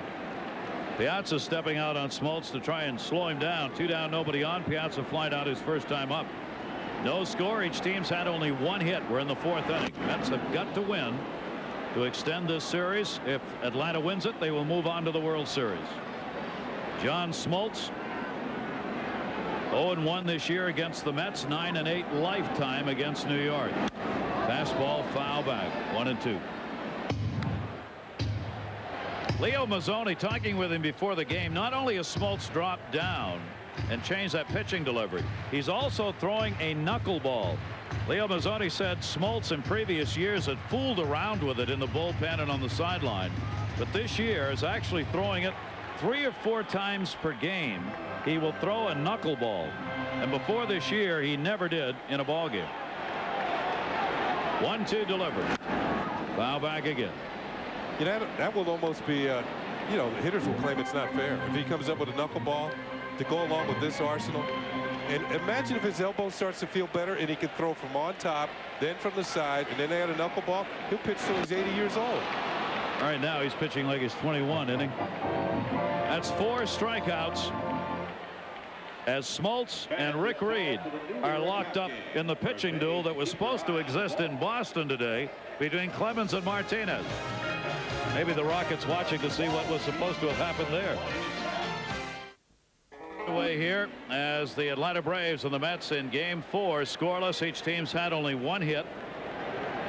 Piazza stepping out on Smoltz to try and slow him down. 2 down, nobody on. Piazza flied out his first time up. No score. Each team's had only 1 hit. We're in the 4th inning. Mets have got to win to extend this series. If Atlanta wins it, they will move on to the World Series. John Smoltz, 0-1 this year against the Mets, 9-8 lifetime against New York. Fastball foul back, 1-2. Leo Mazzoni talking with him before the game. Not only has Smoltz dropped down and changed that pitching delivery, he's also throwing a knuckleball. Leo Mazzoni said Smoltz in previous years had fooled around with it in the bullpen and on the sideline, but this year is actually throwing it 3 or 4 times per game. He will throw a knuckleball, and before this year he never did in a ball game. 1-2 delivered. Foul back again. You know, that will almost be you know, the hitters will claim it's not fair if he comes up with a knuckleball to go along with this arsenal. And imagine if his elbow starts to feel better and he can throw from on top, then from the side, and then they add a knuckleball. He'll pitch till he's 80 years old. All right, now he's pitching like he's 21 inning. That's 4 strikeouts as Smoltz and Rick Reed are locked up in the pitching duel that was supposed to exist in Boston today between Clemens and Martinez. Maybe the Rockets watching to see what was supposed to have happened there. Away here as the Atlanta Braves and the Mets in game 4 scoreless. Each team's had only 1 hit.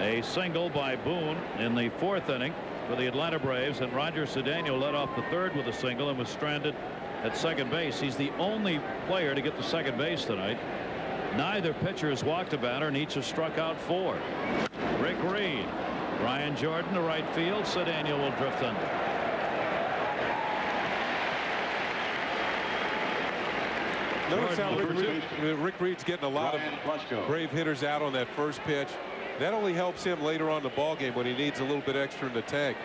A single by Boone in the 4th inning for the Atlanta Braves, and Roger Cedeno led off the 3rd with a single and was stranded at second base. He's the only player to get to second base tonight. Neither pitcher has walked a batter, and each has struck out 4. Rick Reed, Brian Jordan to right field. Cedeno will drift under. Notice how Rick Reed's getting a lot of Brave hitters out on that first pitch. That only helps him later on in the ball game when he needs a little bit extra in the tank.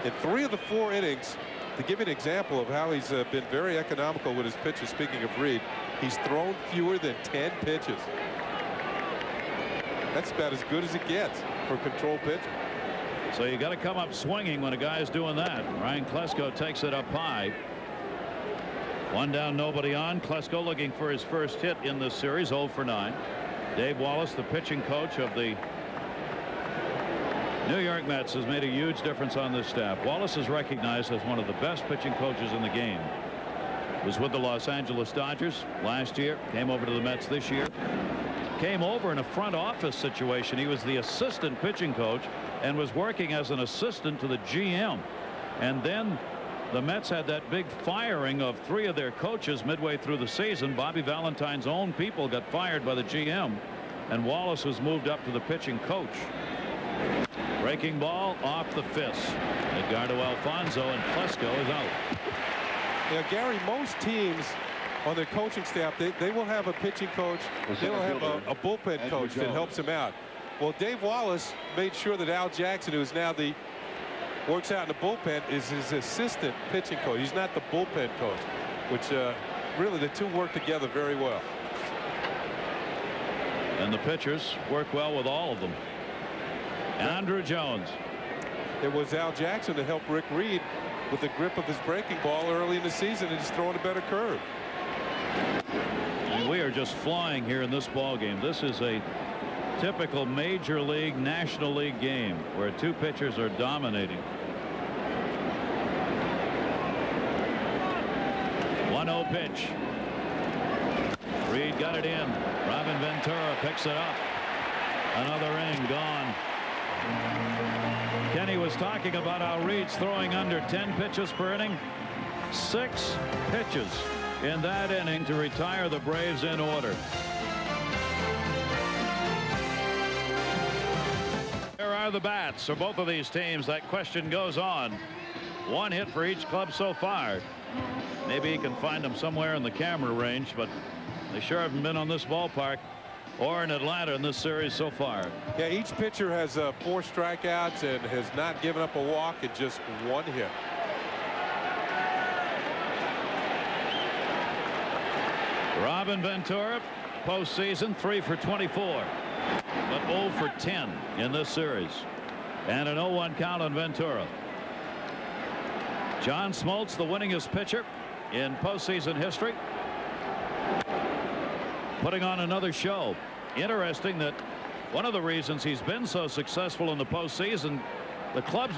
In 3 of the 4 innings, to give you an example of how he's been very economical with his pitches, speaking of Reed, he's thrown fewer than 10 pitches. That's about as good as it gets for control pitch. So you got to come up swinging when a guy's doing that. Ryan Klesko takes it up high. 1 down, nobody on. Klesko looking for his first hit in this series, 0 for 9. Dave Wallace, the pitching coach of the New York Mets has made a huge difference on this staff. Wallace is recognized as one of the best pitching coaches in the game. Was with the Los Angeles Dodgers last year, came over to the Mets this year, came over in a front office situation. He was the assistant pitching coach and was working as an assistant to the GM. And then the Mets had that big firing of 3 of their coaches midway through the season. Bobby Valentine's own people got fired by the GM, and Wallace was moved up to the pitching coach. Breaking ball off the fist. Edgardo Alfonzo, and Plesko is out. Yeah, Gary, most teams on their coaching staff, they will have a pitching coach. They will have a bullpen coach that helps him out. Well, Dave Wallace made sure that Al Jackson, who is now works out in the bullpen, is his assistant pitching coach. He's not the bullpen coach, which really the two work together very well. And the pitchers work well with all of them. Andrew Jones. It was Al Jackson to help Rick Reed with the grip of his breaking ball early in the season and just throwing a better curve. And we are just flying here in this ball game. This is a typical Major League, National League game where 2 pitchers are dominating. 1-0 pitch. Reed got it in. Robin Ventura picks it up. Another inning gone. Kenny was talking about how Reed's throwing under 10 pitches per inning. 6 pitches in that inning to retire the Braves in order. Where are the bats for both of these teams? That question goes on. 1 hit for each club so far. Maybe he can find them somewhere in the camera range, but they sure haven't been on this ballpark or in Atlanta in this series so far. Yeah, each pitcher has 4 strikeouts and has not given up a walk in just 1 hit. Robin Ventura, postseason 3 for 24, but 0 for 10 in this series, and an 0-1 count on Ventura. John Smoltz, the winningest pitcher in postseason history, putting on another show. Interesting that one of the reasons he's been so successful in the postseason, the club's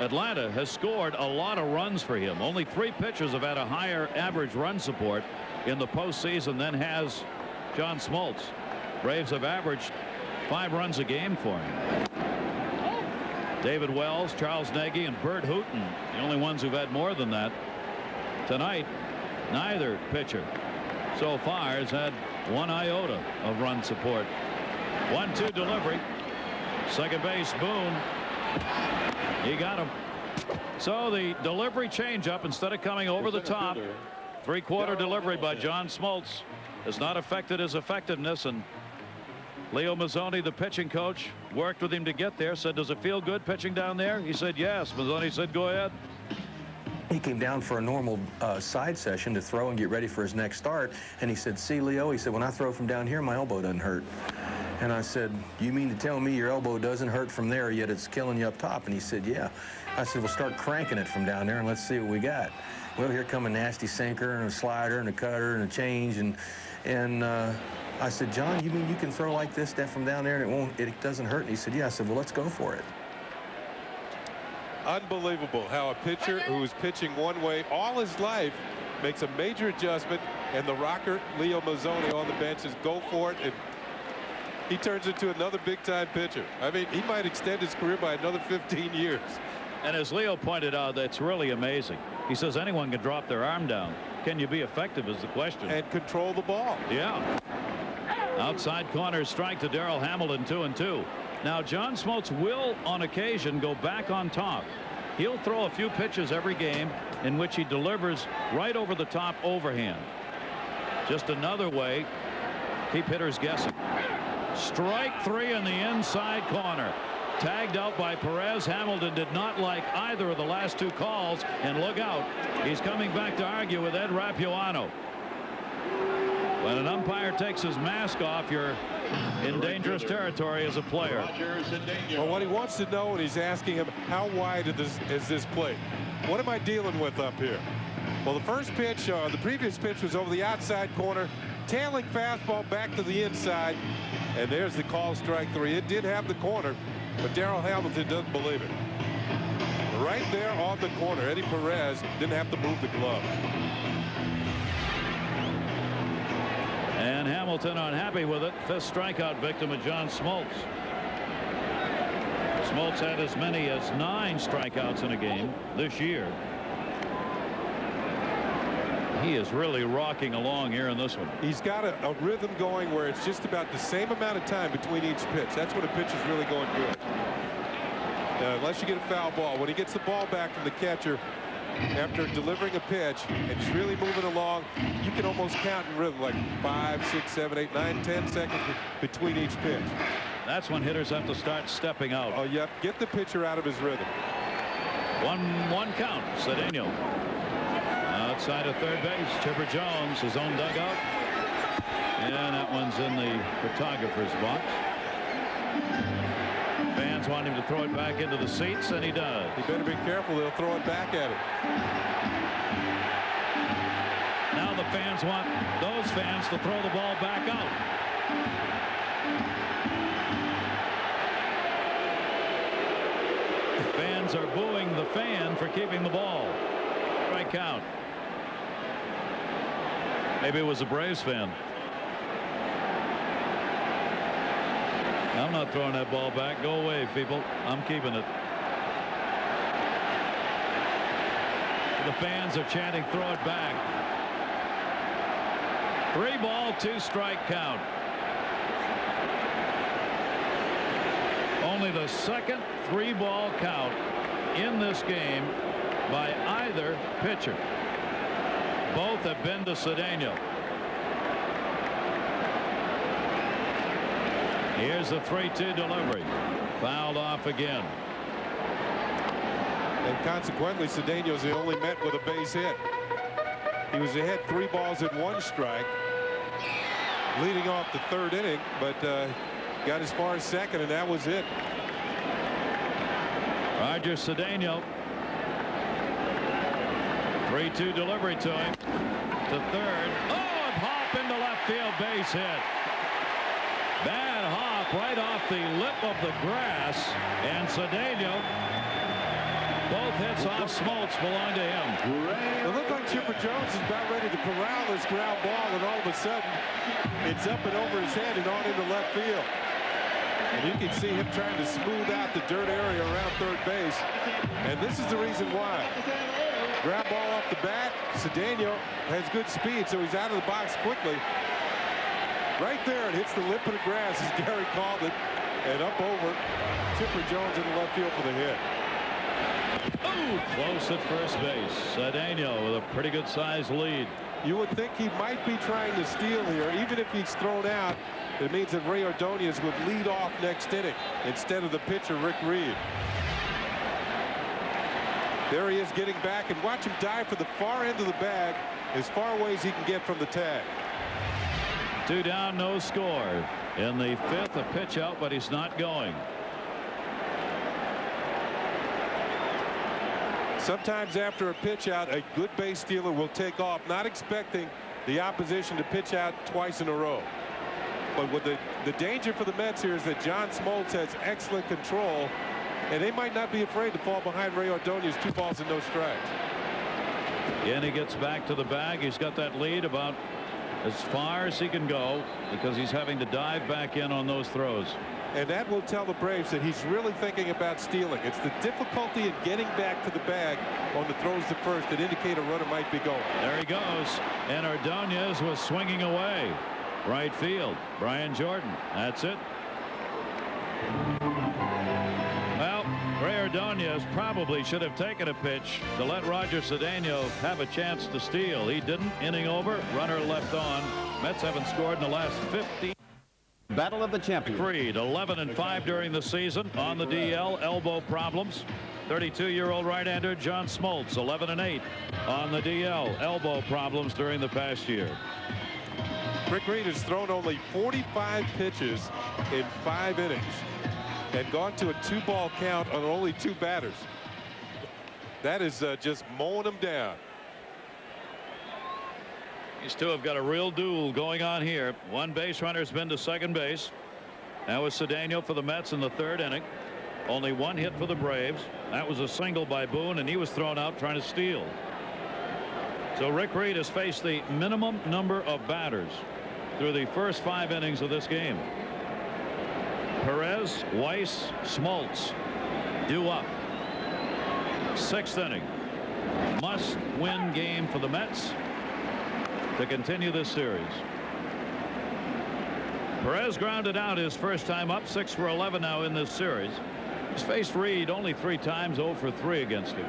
Atlanta has scored a lot of runs for him. Only 3 pitchers have had a higher average run support in the postseason than has John Smoltz. Braves have averaged 5 runs a game for him. David Wells, Charles Nagy, and Bert Hooton, the only ones who've had more than that. Tonight, neither pitcher so far has had 1 iota of run support. 1-2 delivery. Second base, Boone. He got him. So the delivery changeup, instead of coming over the top, 3/4 delivery by John Smoltz, has not affected his effectiveness. And Leo Mazzoni, the pitching coach, worked with him to get there. Said, does it feel good pitching down there? He said yes. Mazzoni said, go ahead. He came down for a normal side session to throw and get ready for his next start, and he said, see, Leo, he said, when I throw from down here, my elbow doesn't hurt. And I said, you mean to tell me your elbow doesn't hurt from there, yet it's killing you up top? And he said, yeah. I said, well, start cranking it from down there and let's see what we got. Well, here come a nasty sinker and a slider and a cutter and a change, and I said, John, you mean you can throw like this from down there and it doesn't hurt? And he said, yeah. I said, well, let's go for it. Unbelievable how a pitcher who's pitching one way all his life makes a major adjustment, and the rocker Leo Mazzoni on the bench says go for it, and he turns into another big-time pitcher. I mean, he might extend his career by another 15 years. And as Leo pointed out, that's really amazing. He says anyone can drop their arm down. Can you be effective is the question. And control the ball. Yeah. Outside corner strike to Darrell Hamilton, 2-2. Now John Smoltz will on occasion go back on top. He'll throw a few pitches every game in which he delivers right over the top overhand. Just another way keep hitters guessing. Strike 3 in the inside corner. Tagged out by Perez. Hamilton did not like either of the last 2 calls, and look out, he's coming back to argue with Ed Rapuano. When an umpire takes his mask off, you're in dangerous territory as a player. Well, what he wants to know, and he's asking him, how wide is this plate? What am I dealing with up here? Well, the first pitch, the previous pitch was over the outside corner, tailing fastball back to the inside, and there's the call, strike 3. It did have the corner, But Darryl Hamilton doesn't believe it. Right there on the corner, Eddie Perez didn't have to move the glove. And Hamilton unhappy with it. 5th strikeout victim of John Smoltz. Smoltz had as many as 9 strikeouts in a game this year. He is really rocking along here in this one. He's got a rhythm going where it's just about the same amount of time between each pitch. That's when a pitch is really going good. Unless you get a foul ball. When he gets the ball back from the catcher after delivering a pitch and he's really moving along, you can almost count in rhythm like 5, 6, 7, 8, 9, 10 seconds between each pitch. That's when hitters have to start stepping out. Oh, yep. Get the pitcher out of his rhythm. 1-1 count. Cedeno outside of third base. Chipper Jones, his own dugout. And that one's in the photographer's box. Fans want him to throw it back into the seats, and he does. He better be careful. They'll throw it back at him. Now the fans want those fans to throw the ball back out. The fans are booing the fan for keeping the ball. Strike count. Maybe it was a Braves fan. I'm not throwing that ball back. Go away, people. I'm keeping it. The fans are chanting, throw it back. 3-ball, 2-strike count. Only the second 3-ball count in this game by either pitcher. Both have been to Cedeno. Here's the 3-2 delivery. Fouled off again. And consequently, Cedeno's the only Met with a base hit. He was ahead 3 balls and 1 strike, leading off the 3rd inning, but got as far as 2nd, and that was it. Roger Cedeno. 3-2 delivery to him. To third. Oh, and hop into left field, base hit. Bad hop right off the lip of the grass, and Cedeno. Both hits off Smoltz belong to him. It looked like Chipper Jones is about ready to corral this ground ball, and all of a sudden it's up and over his head and on into left field. And you can see him trying to smooth out the dirt area around third base, and this is the reason why. Ground ball off the bat. Cedeno has good speed, so he's out of the box quickly. Right there, it hits the lip of the grass, as Gary called it, and up over Chipper Jones in the left field for the hit. Ooh, close at first base. Cedeno with a pretty good sized lead. You would think he might be trying to steal here. Even if he's thrown out, it means that Ray Ordonez would lead off next inning instead of the pitcher, Rick Reed. There he is getting back, and watch him dive for the far end of the bag as far away as he can get from the tag. 2 down, no score. In the 5th, a pitch out, but he's not going. Sometimes after a pitch out, a good base stealer will take off, not expecting the opposition to pitch out twice in a row. But with the danger for the Mets here is that John Smoltz has excellent control, and they might not be afraid to fall behind Ray Ordonez. 2 balls and no strikes. And he gets back to the bag. He's got that lead about as far as he can go because he's having to dive back in on those throws. And that will tell the Braves that he's really thinking about stealing. It's the difficulty in getting back to the bag on the throws to first that indicate a runner might be going. There he goes. And Ordonez was swinging away. Right field. Brian Jordan. That's it. Well, Ray Ordonez probably should have taken a pitch to let Roger Cedeno have a chance to steal. He didn't. Inning over. Runner left on. Mets haven't scored in the last 50. Battle of the Champions. Creed 11-5 during the season on the DL. Elbow problems. 32-year-old right-hander John Smoltz 11-8 on the DL. Elbow problems during the past year. Rick Reed has thrown only 45 pitches in 5 innings and gone to a 2-ball count on only 2 batters. That is just mowing him down. These two have got a real duel going on here. One base runner's been to second base. That was Cedeno for the Mets in the 3rd inning. Only one hit for the Braves. That was a single by Boone, and he was thrown out trying to steal. So Rick Reed has faced the minimum number of batters through the first 5 innings of this game. Perez, Weiss, Smoltz due up. 6th inning. Must-win game for the Mets to continue this series. Perez grounded out his first time up, 6 for 11 now in this series. He's faced Reed only 3 times, 0 for 3 against him.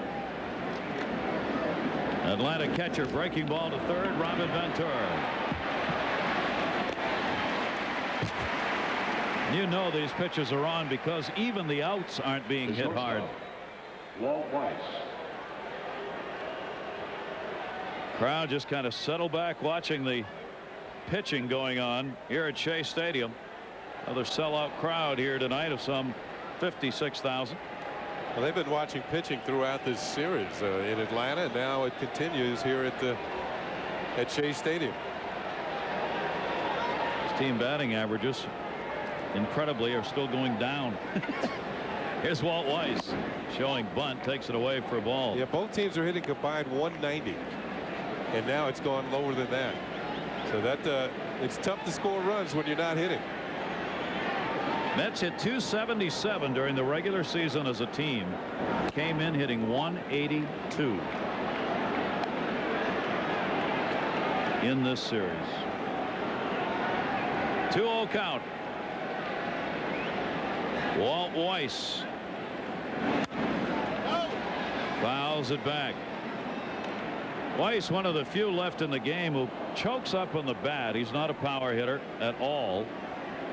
Atlanta catcher breaking ball to third, Robin Ventura. You know these pitches are on because even the outs aren't being hit hard. Walt Weiss. Crowd just kind of settled back watching the pitching going on here at Shea Stadium. Another sellout crowd here tonight of some 56,000. Well, they've been watching pitching throughout this series in Atlanta. Now it continues here at Shea Stadium. His team batting averages incredibly are still going down. Here's Walt Weiss showing bunt, takes it away for a ball. Yeah, both teams are hitting combined 190, and now it's gone lower than that. So that it's tough to score runs when you're not hitting. Mets hit 277 during the regular season as a team. Came in hitting 182 in this series. 2-0 count. Walt Weiss fouls it back. Weiss, one of the few left in the game who chokes up on the bat. He's not a power hitter at all.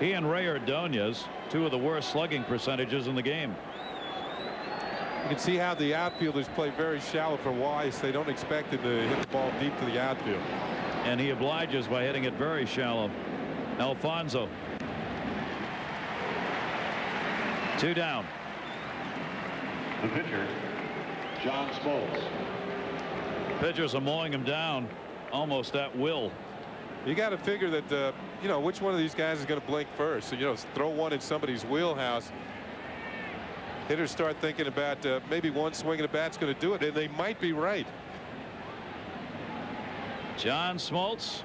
He and Ray Ordonez, 2 of the worst slugging percentages in the game. You can see how the outfielders play very shallow for Weiss. They don't expect him to hit the ball deep to the outfield. And he obliges by hitting it very shallow. Alfonso. 2 down. The pitcher, John Smoltz. Pitchers are mowing him down almost at will. You got to figure that you know, which one of these guys is going to blink first. So, you know, throw one in somebody's wheelhouse. Hitters start thinking about maybe one swing of the bat's going to do it, and they might be right. John Smoltz,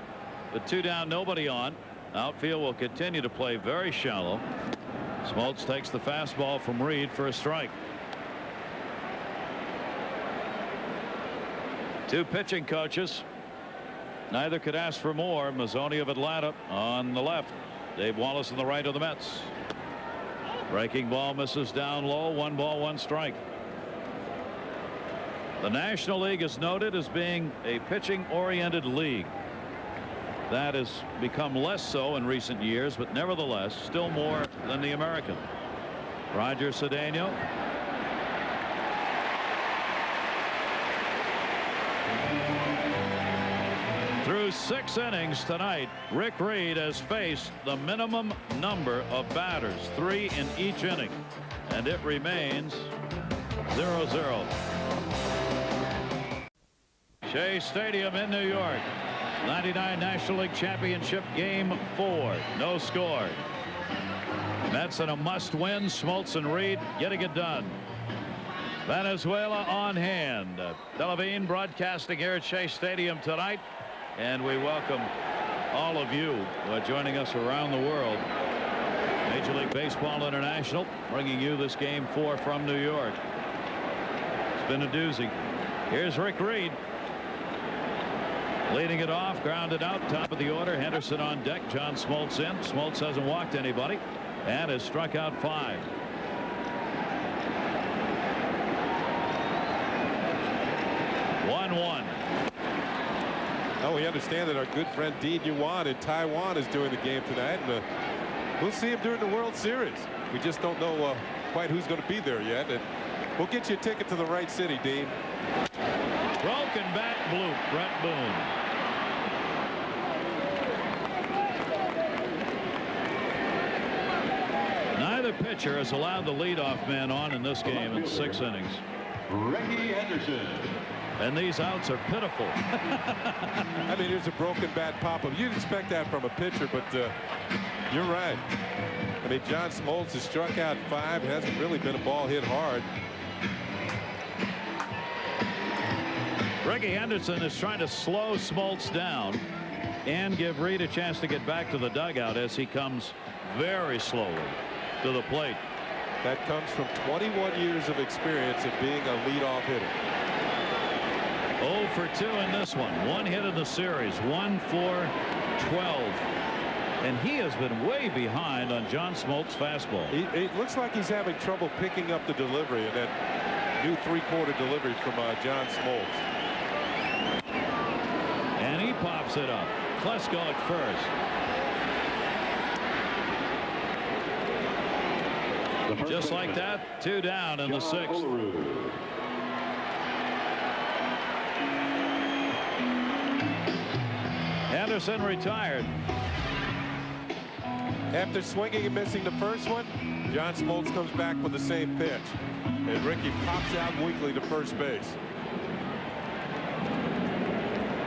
the 2 down, nobody on. Outfield will continue to play very shallow. Smoltz takes the fastball from Reed for a strike. 2 pitching coaches. Neither could ask for more. Mazzoni of Atlanta on the left. Dave Wallace on the right of the Mets. Breaking ball misses down low. 1 ball, 1 strike. The National League is noted as being a pitching-oriented league. That has become less so in recent years, but nevertheless still more than the American. Roger Cedeno. Through 6 innings tonight, Rick Reed has faced the minimum number of batters, 3 in each inning, and it remains 0-0. Shea Stadium in New York. 99 National League Championship Game 4. No score. Mets in a must-win. Smoltz and Reed getting it done. Venezuela on hand. Delavine broadcasting here at Shea Stadium tonight. And we welcome all of you who are joining us around the world. Major League Baseball International bringing you this Game 4 from New York. It's been a doozy. Here's Rick Reed. Leading it off, grounded out, top of the order. Henderson on deck. John Smoltz in. Smoltz hasn't walked anybody and has struck out 5. Oh, we understand that our good friend Dean Yuan in Taiwan is doing the game tonight, and we'll see him during the World Series. We just don't know quite who's going to be there yet, and we'll get you a ticket to the right city, Dean. Broken bat bloop, Brett Boone. Neither pitcher has allowed the leadoff man on in this game in 6 innings. Ricky Henderson. And these outs are pitiful. I mean, here's a broken bat pop-up. You'd expect that from a pitcher, but you're right. I mean, John Smoltz has struck out 5. Hasn't really been a ball hit hard. Ricky Henderson is trying to slow Smoltz down and give Reed a chance to get back to the dugout as he comes very slowly to the plate. That comes from 21 years of experience of being a leadoff hitter. 0 for 2 in this one. 1 hit in the series. 1 for 12. And he has been way behind on John Smoltz's fastball. It looks like he's having trouble picking up the delivery, and that new 3/4 delivery from John Smoltz. And he pops it up. Klesko at first. Just like that, 2 down in the 6th. Henderson retired. After swinging and missing the first one, John Smoltz comes back with the same pitch. And Ricky pops out weakly to first base.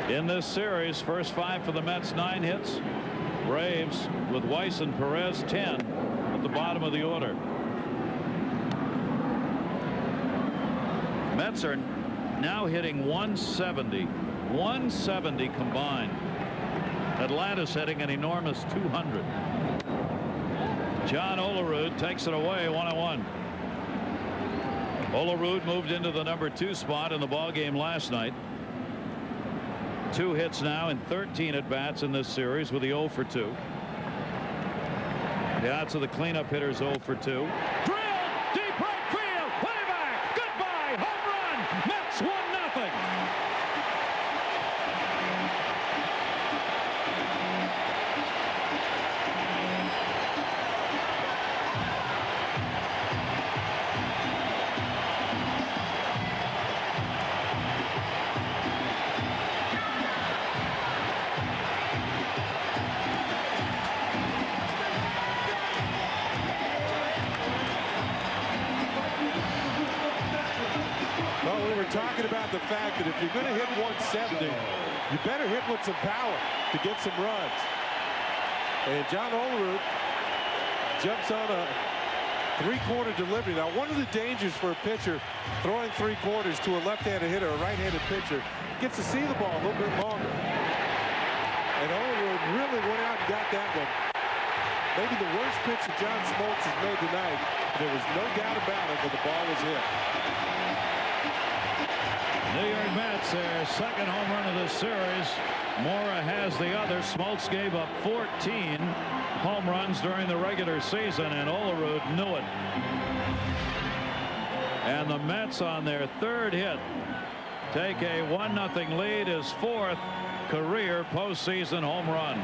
In this series, first 5 for the Mets, 9 hits. Braves with Weiss and Perez 10 at the bottom of the order. Mets are now hitting 170. 170 combined. Atlanta's hitting an enormous 200. John Olerud takes it away 1-1. Olerud moved into the number 2 spot in the ballgame last night. 2 hits now and 13 at bats in this series with the 0 for 2. The odds of the cleanup hitters 0 for 2. Drilled deep right field. Way back. Goodbye. Home run. Mets 1-0. Talking about the fact that if you're going to hit 170, you better hit with some power to get some runs. And John Olerud jumps on a 3/4 delivery. Now, one of the dangers for a pitcher throwing 3/4 to a left-handed hitter, a right-handed pitcher, gets to see the ball a little bit longer. And Olerud really went out and got that one. Maybe the worst pitch that John Smoltz has made tonight. There was no doubt about it that the ball was hit. New York Mets, their second home run of this series. Mora has the other. Smoltz gave up 14 home runs during the regular season, and Olerud knew it. And the Mets on their 3rd hit take a 1-0 lead, his 4th career postseason home run.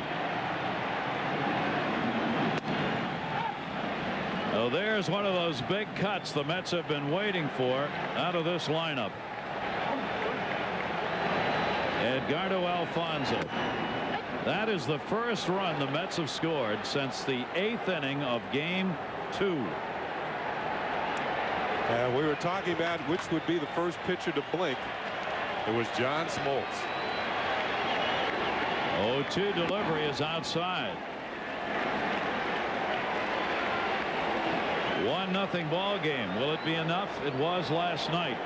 So there's one of those big cuts the Mets have been waiting for out of this lineup. Edgardo Alfonzo. That is the first run the Mets have scored since the 8th inning of Game 2. We were talking about which would be the first pitcher to blink. It was John Smoltz. 0-2 delivery is outside. 1-0 ball game. Will it be enough? It was last night.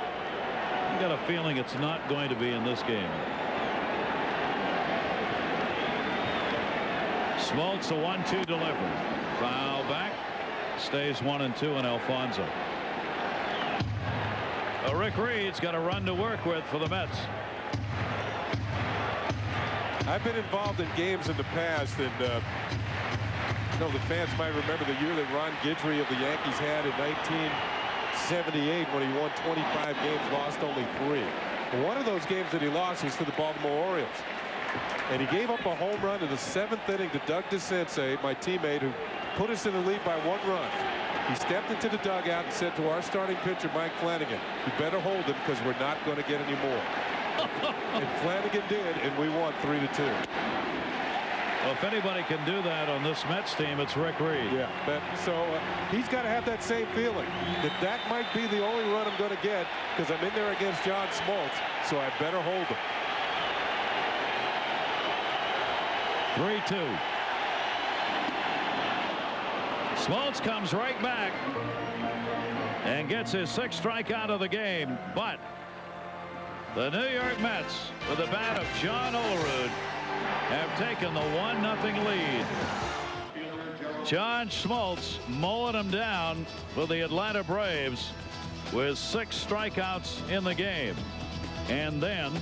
I got a feeling it's not going to be in this game. Smoltz, a 1-2 delivery. Foul back. Stays 1-2 in Alfonso. Rick Reed's got a run to work with for the Mets. I've been involved in games in the past, and you know, the fans might remember the year that Ron Guidry of the Yankees had in 1978 when he won 25 games, lost only 3. And one of those games that he lost was to the Baltimore Orioles. And he gave up a home run in the 7th inning to Doug DeSensei, my teammate, who put us in the lead by 1 run. He stepped into the dugout and said to our starting pitcher, Mike Flanagan, you better hold him because we're not going to get any more. And Flanagan did, and we won 3-2. Well, if anybody can do that on this Mets team, it's Rick Reed. Yeah, so he's got to have that same feeling that might be the only run I'm going to get because I'm in there against John Smoltz, so I better hold him. 3-2. Smoltz comes right back and gets his 6th strikeout of the game. But the New York Mets, with the bat of John Olerud, have taken the 1-0 lead. John Smoltz mowing him down for the Atlanta Braves with 6 strikeouts in the game. And then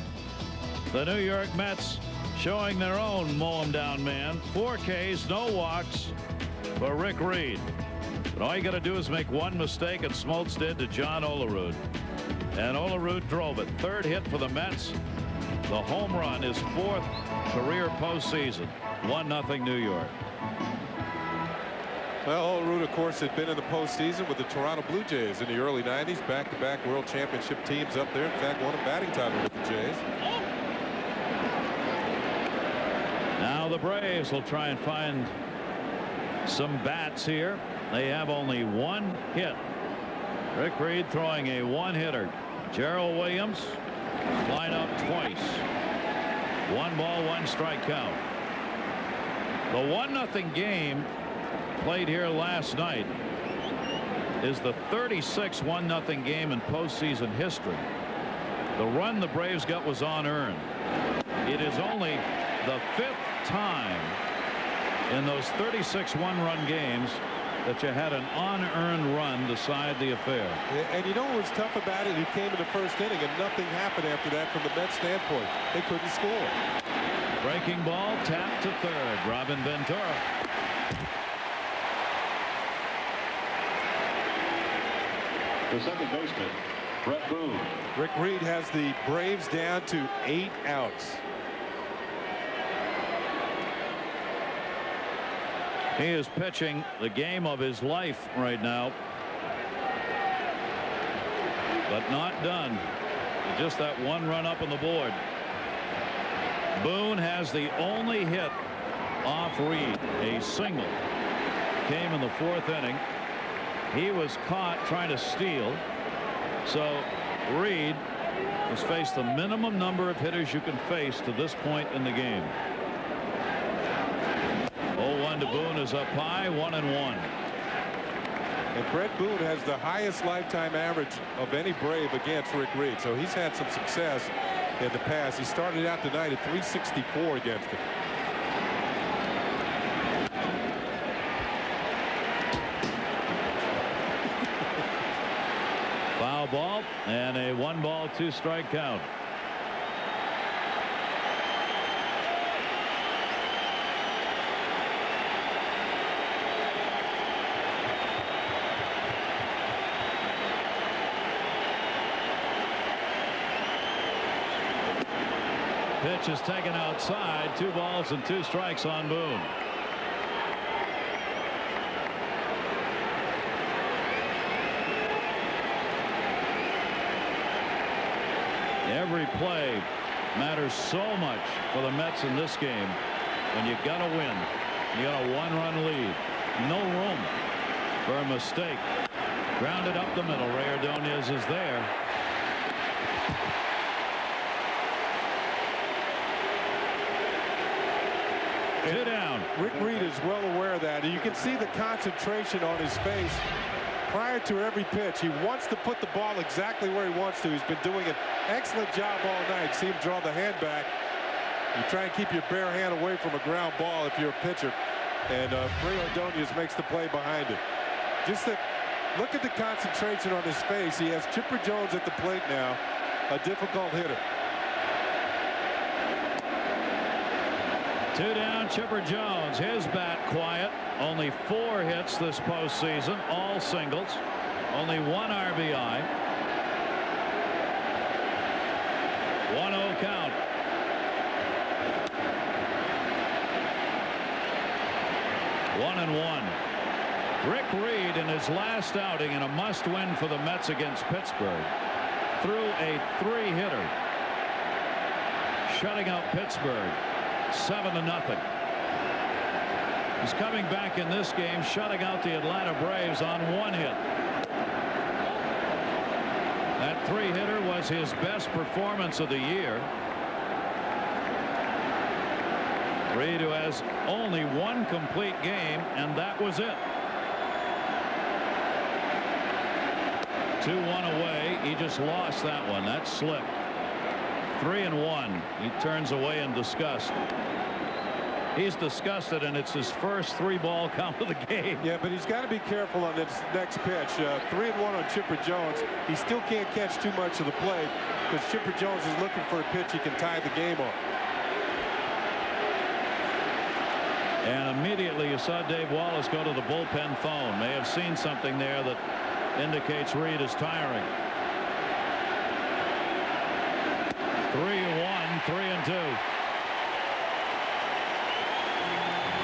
the New York Mets showing their own mow him down man. 4 Ks, no walks for Rick Reed. But all you got to do is make one mistake, and Smoltz did to John Olerud. And Olerud drove it. 3rd hit for the Mets. The home run is 4th career postseason. 1-0 New York. Well, Olerud, of course, had been in the postseason with the Toronto Blue Jays in the early 90s. Back-to-back World Championship teams up there. In fact, won a batting title with the Jays. Now the Braves will try and find some bats here. They have only 1 hit. Rick Reed throwing a 1-hitter. Gerald Williams line up twice. 1 ball, 1 strike count. The 1-0 game played here last night is the 36th 1-0 game in postseason history. The run the Braves got was unearned. It is only the 5th time in those 36 1-run games that you had an unearned run decide the affair. And you know what was tough about it? You came in the 1st inning and nothing happened after that from the Mets standpoint. They couldn't score. Breaking ball tapped to 3rd. Robin Ventura. The second baseman, Brett Boone. Rick Reed has the Braves down to 8 outs. He is pitching the game of his life right now, but not done. Just that 1 run up on the board. Boone has the only hit off Reed. A single came in the 4th inning. He was caught trying to steal, so Reed has faced the minimum number of hitters you can face to this point in the game. 0-1 to Boone is up high, 1-1. And Brett Boone has the highest lifetime average of any Brave against Rick Reed, so he's had some success in the past. He started out tonight at 364 against him. Foul ball and a 1 ball 2 strike count. Pitch is taken outside. 2 balls and 2 strikes on Boone. Every play matters so much for the Mets in this game. When you got to win, you got a 1-run lead. No room for a mistake. Grounded up the middle. Ray Ordonez is there. Two down. Rick Reed is well aware of that. And you can see the concentration on his face prior to every pitch. He wants to put the ball exactly where he wants to. He's been doing an excellent job all night. See him draw the hand back. You try and keep your bare hand away from a ground ball if you're a pitcher. And Ray Ordonez makes the play behind it. Just look at the concentration on his face. He has Chipper Jones at the plate now, a difficult hitter. 2 down, Chipper Jones. His bat quiet. Only 4 hits this postseason, all singles. Only 1 RBI. 1-0 count. One and one. Rick Reed in his last outing in a must-win for the Mets against Pittsburgh threw a 3-hitter, shutting out Pittsburgh 7-0. He's coming back in this game, shutting out the Atlanta Braves on 1 hit. That 3-hitter was his best performance of the year. Reed, who has only 1 complete game, and that was it. 2-1 away. He just lost that one. That slipped. 3-1. He turns away in disgust. He's disgusted, and it's his first 3-ball count of the game. Yeah, but he's got to be careful on this next pitch. 3-1 on Chipper Jones. He still can't catch too much of the play because Chipper Jones is looking for a pitch he can tie the game on. And immediately you saw Dave Wallace go to the bullpen phone. May have seen something there that indicates Reed is tiring. 3-1, 3-2.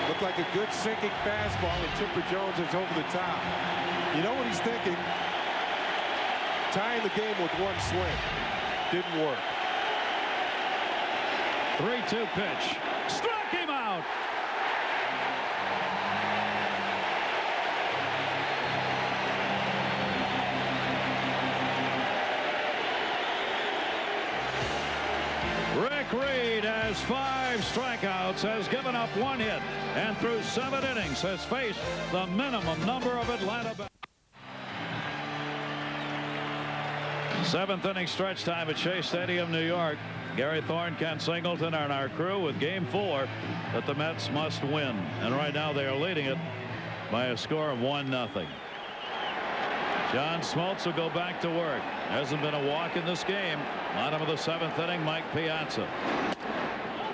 Looked like a good sinking fastball, and Chipper Jones is over the top. You know what he's thinking? Tying the game with one swing. Didn't work. 3-2 pitch. Struck him out. Rick Reed has 5 strikeouts, has given up 1 hit, and through 7 innings has faced the minimum number of Atlanta batters. 7th inning stretch time at Shea Stadium, New York. Gary Thorne, Ken Singleton are our crew with Game 4 that the Mets must win. And right now they are leading it by a score of 1-0. John Smoltz will go back to work. Hasn't been a walk in this game. Bottom of the 7th inning, Mike Piazza.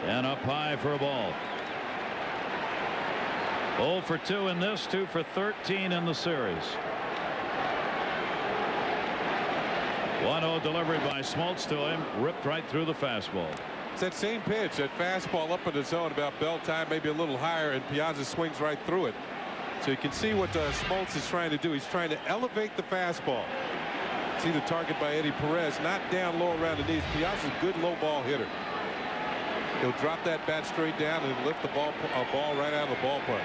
And up high for a ball. 0 for 2 in this, 2 for 13 in the series. 1-0 delivery by Smoltz to him, ripped right through the fastball. It's that same pitch, that fastball up in the zone about bell time, maybe a little higher, and Piazza swings right through it. So you can see what Smoltz is trying to do. He's trying to elevate the fastball. See the target by Eddie Perez, not down low around the knees. Piazza's a good low ball hitter. He'll drop that bat straight down and lift the ball right out of the ballpark.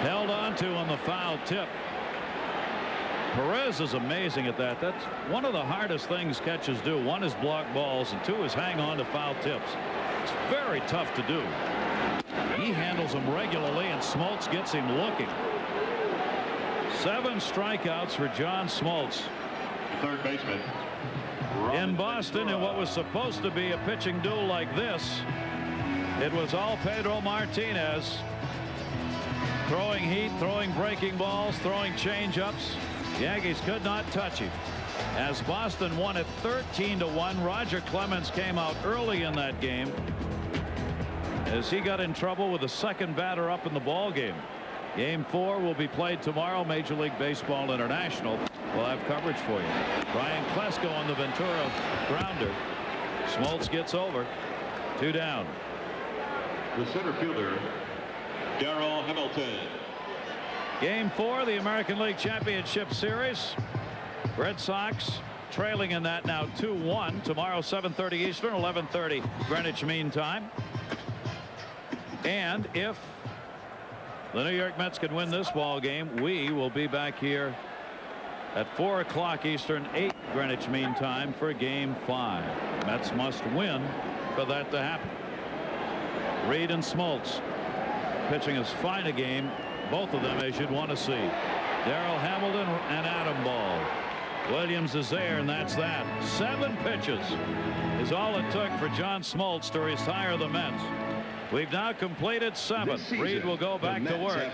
Held on to on the foul tip. Perez is amazing at that. That's one of the hardest things catchers do. 1 is block balls, and 2 is hang on to foul tips. It's very tough to do. He handles them regularly, and Smoltz gets him looking. 7 strikeouts for John Smoltz. Third baseman. In Boston, in what was supposed to be a pitching duel like this, it was all Pedro Martinez. Throwing heat, throwing breaking balls, throwing change-ups. Yankees could not touch him. As Boston won it 13-1, Roger Clemens came out early in that game as he got in trouble with the second batter up in the ball game. Game 4 will be played tomorrow. Major League Baseball International will have coverage for you. Brian Klesko on the Ventura grounder. Smoltz gets over. 2 down. The center fielder, Darrell Hamilton. Game 4, the American League Championship Series. Red Sox trailing in that now 2-1. Tomorrow 7:30 Eastern, 11:30 Greenwich Mean Time. And if the New York Mets can win this ball game, we will be back here at 4 o'clock Eastern, 8 Greenwich Mean Time for Game 5. Mets must win for that to happen. Reed and Smoltz pitching as fine a game, both of them, as you'd want to see. Darrell Hamilton and Adam Ball. Williams is there, and that's that. 7 pitches is all it took for John Smoltz to retire the Mets. We've now completed 7. Reed will go back to work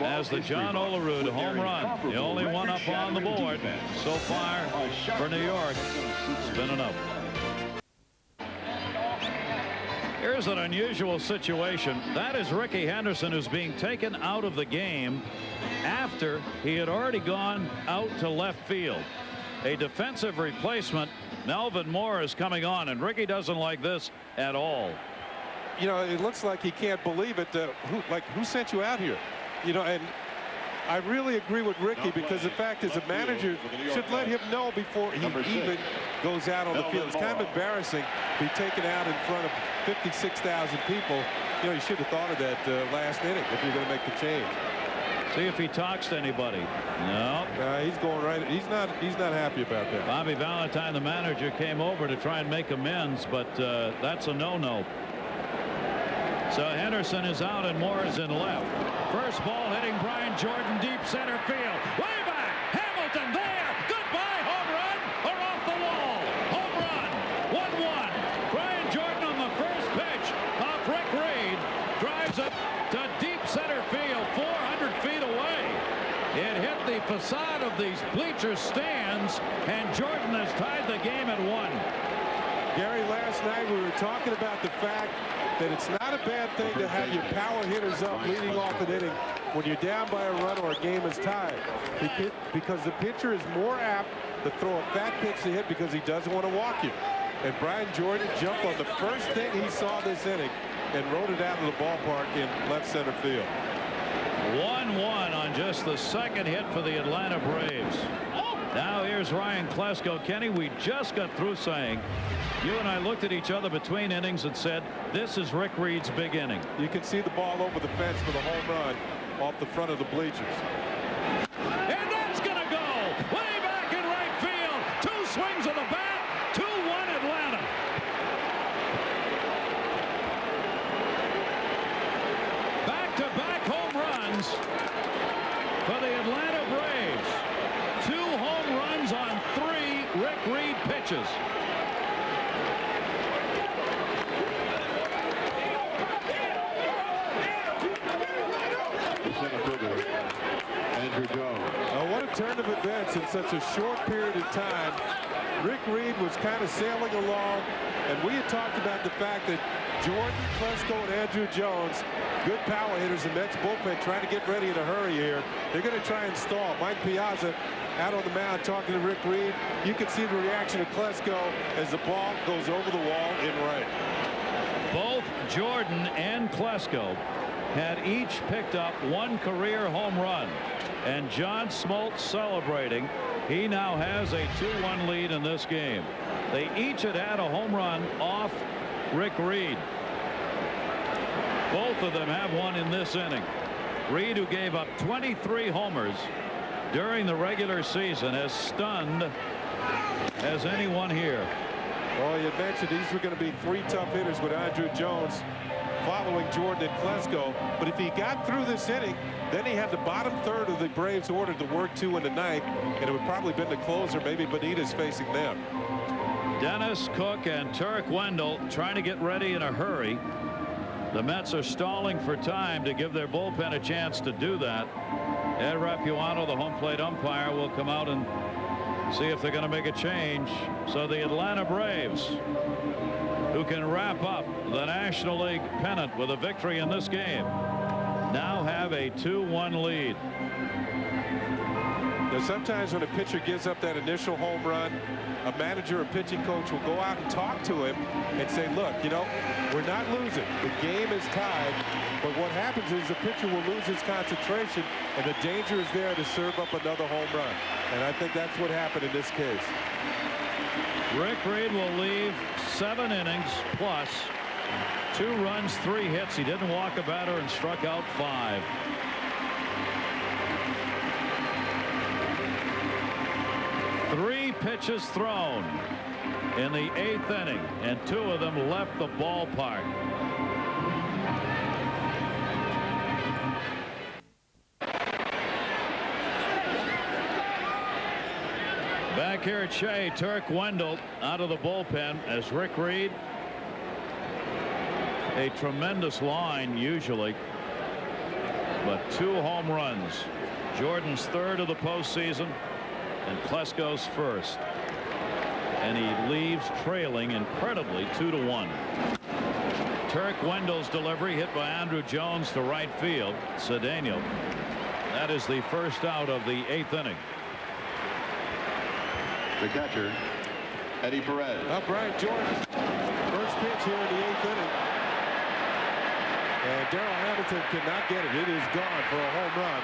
as the John Olerud home run, the only one up on the board so far for New York. It's been enough. Here's an unusual situation. That is Ricky Henderson, who's being taken out of the game after he had already gone out to left field. A defensive replacement, Melvin Moore, is coming on, and Ricky doesn't like this at all. You know, it looks like he can't believe it. Who sent you out here? You know, and I really agree with Ricky, because the fact is, a manager should let him know before he even goes out on the field. It's kind of embarrassing to be taken out in front of 56,000 people. You know, you should have thought of that last inning if you're going to make the change. See if he talks to anybody. No. He's going right. He's not happy about that. Bobby Valentine, the manager, came over to try and make amends, but that's a no-no. So Henderson is out and Moore is in left. First ball hitting Brian Jordan, deep center field. Way back. these bleacher stands, and Jordan has tied the game at 1. Gary, last night we were talking about the fact that it's not a bad thing to have your power hitters up leading off an inning when you're down by a run or a game is tied, because the pitcher is more apt to throw a fat pitch to hit because he doesn't want to walk you. And Brian Jordan jumped on the first thing he saw this inning and rode it out of the ballpark in left center field. 1-1 on just the second hit for the Atlanta Braves. Now here's Ryan Klesko. Kenny, we just got through saying, you and I looked at each other between innings and said, this is Rick Reed's big inning. You can see the ball over the fence for the home run off the front of the bleachers. And that's going to go way back in right field. 2 swings of the bat. 2-1 Atlanta. Back-to-back home runs for the Atlanta Braves. 2 home runs on 3 Rick Reed pitches. Andrew Jones. What a turn of events in such a short period of time. Rick Reed was kind of sailing along, and we had talked about the fact that Jordan, Klesko, and Andrew Jones, good power hitters in Mets bullpen, trying to get ready in a hurry here. They're going to try and stall. Mike Piazza out on the mound talking to Rick Reed. You can see the reaction of Klesko as the ball goes over the wall in right. Both Jordan and Klesko had each picked up 1 career home run, and John Smoltz celebrating. He now has a 2-1 lead in this game. They each had a home run off Rick Reed. Both of them have one in this inning. Reed, who gave up 23 homers during the regular season, as stunned as anyone here. Well, you mentioned these were going to be 3 tough hitters with Andrew Jones following Jordan and Klesko. But if he got through this inning, then he had the bottom third of the Braves order to work 2 in the ninth, and it would probably been the closer. Maybe Benitez facing them. Dennis Cook and Turk Wendell trying to get ready in a hurry. The Mets are stalling for time to give their bullpen a chance to do that. Ed Rapuano, the home plate umpire, will come out and see if they're going to make a change. So the Atlanta Braves, who can wrap up the National League pennant with a victory in this game, now have a 2-1 lead. Now, sometimes when a pitcher gives up that initial home run, a manager or pitching coach will go out and talk to him and say, look, you know, we're not losing. The game is tied. But what happens is the pitcher will lose his concentration, and the danger is there to serve up another home run. And I think that's what happened in this case. Rick Reed will leave 7 innings plus 2 runs, 3 hits. He didn't walk a batter and struck out 5. Three pitches thrown in the 8th inning, and 2 of them left the ballpark. Back here at Shea, Turk Wendell out of the bullpen as Rick Reed. A tremendous line usually, but 2 home runs. Jordan's 3rd of the postseason and Klesko's 1st. And he leaves trailing incredibly 2-1. Turk Wendell's delivery hit by Andrew Jones to right field. Cedeno. That is the first out of the 8th inning. The catcher, Eddie Perez. Brian Jordan, first pitch here in the 8th inning. And Darrell Hamilton cannot get it. It is gone for a home run.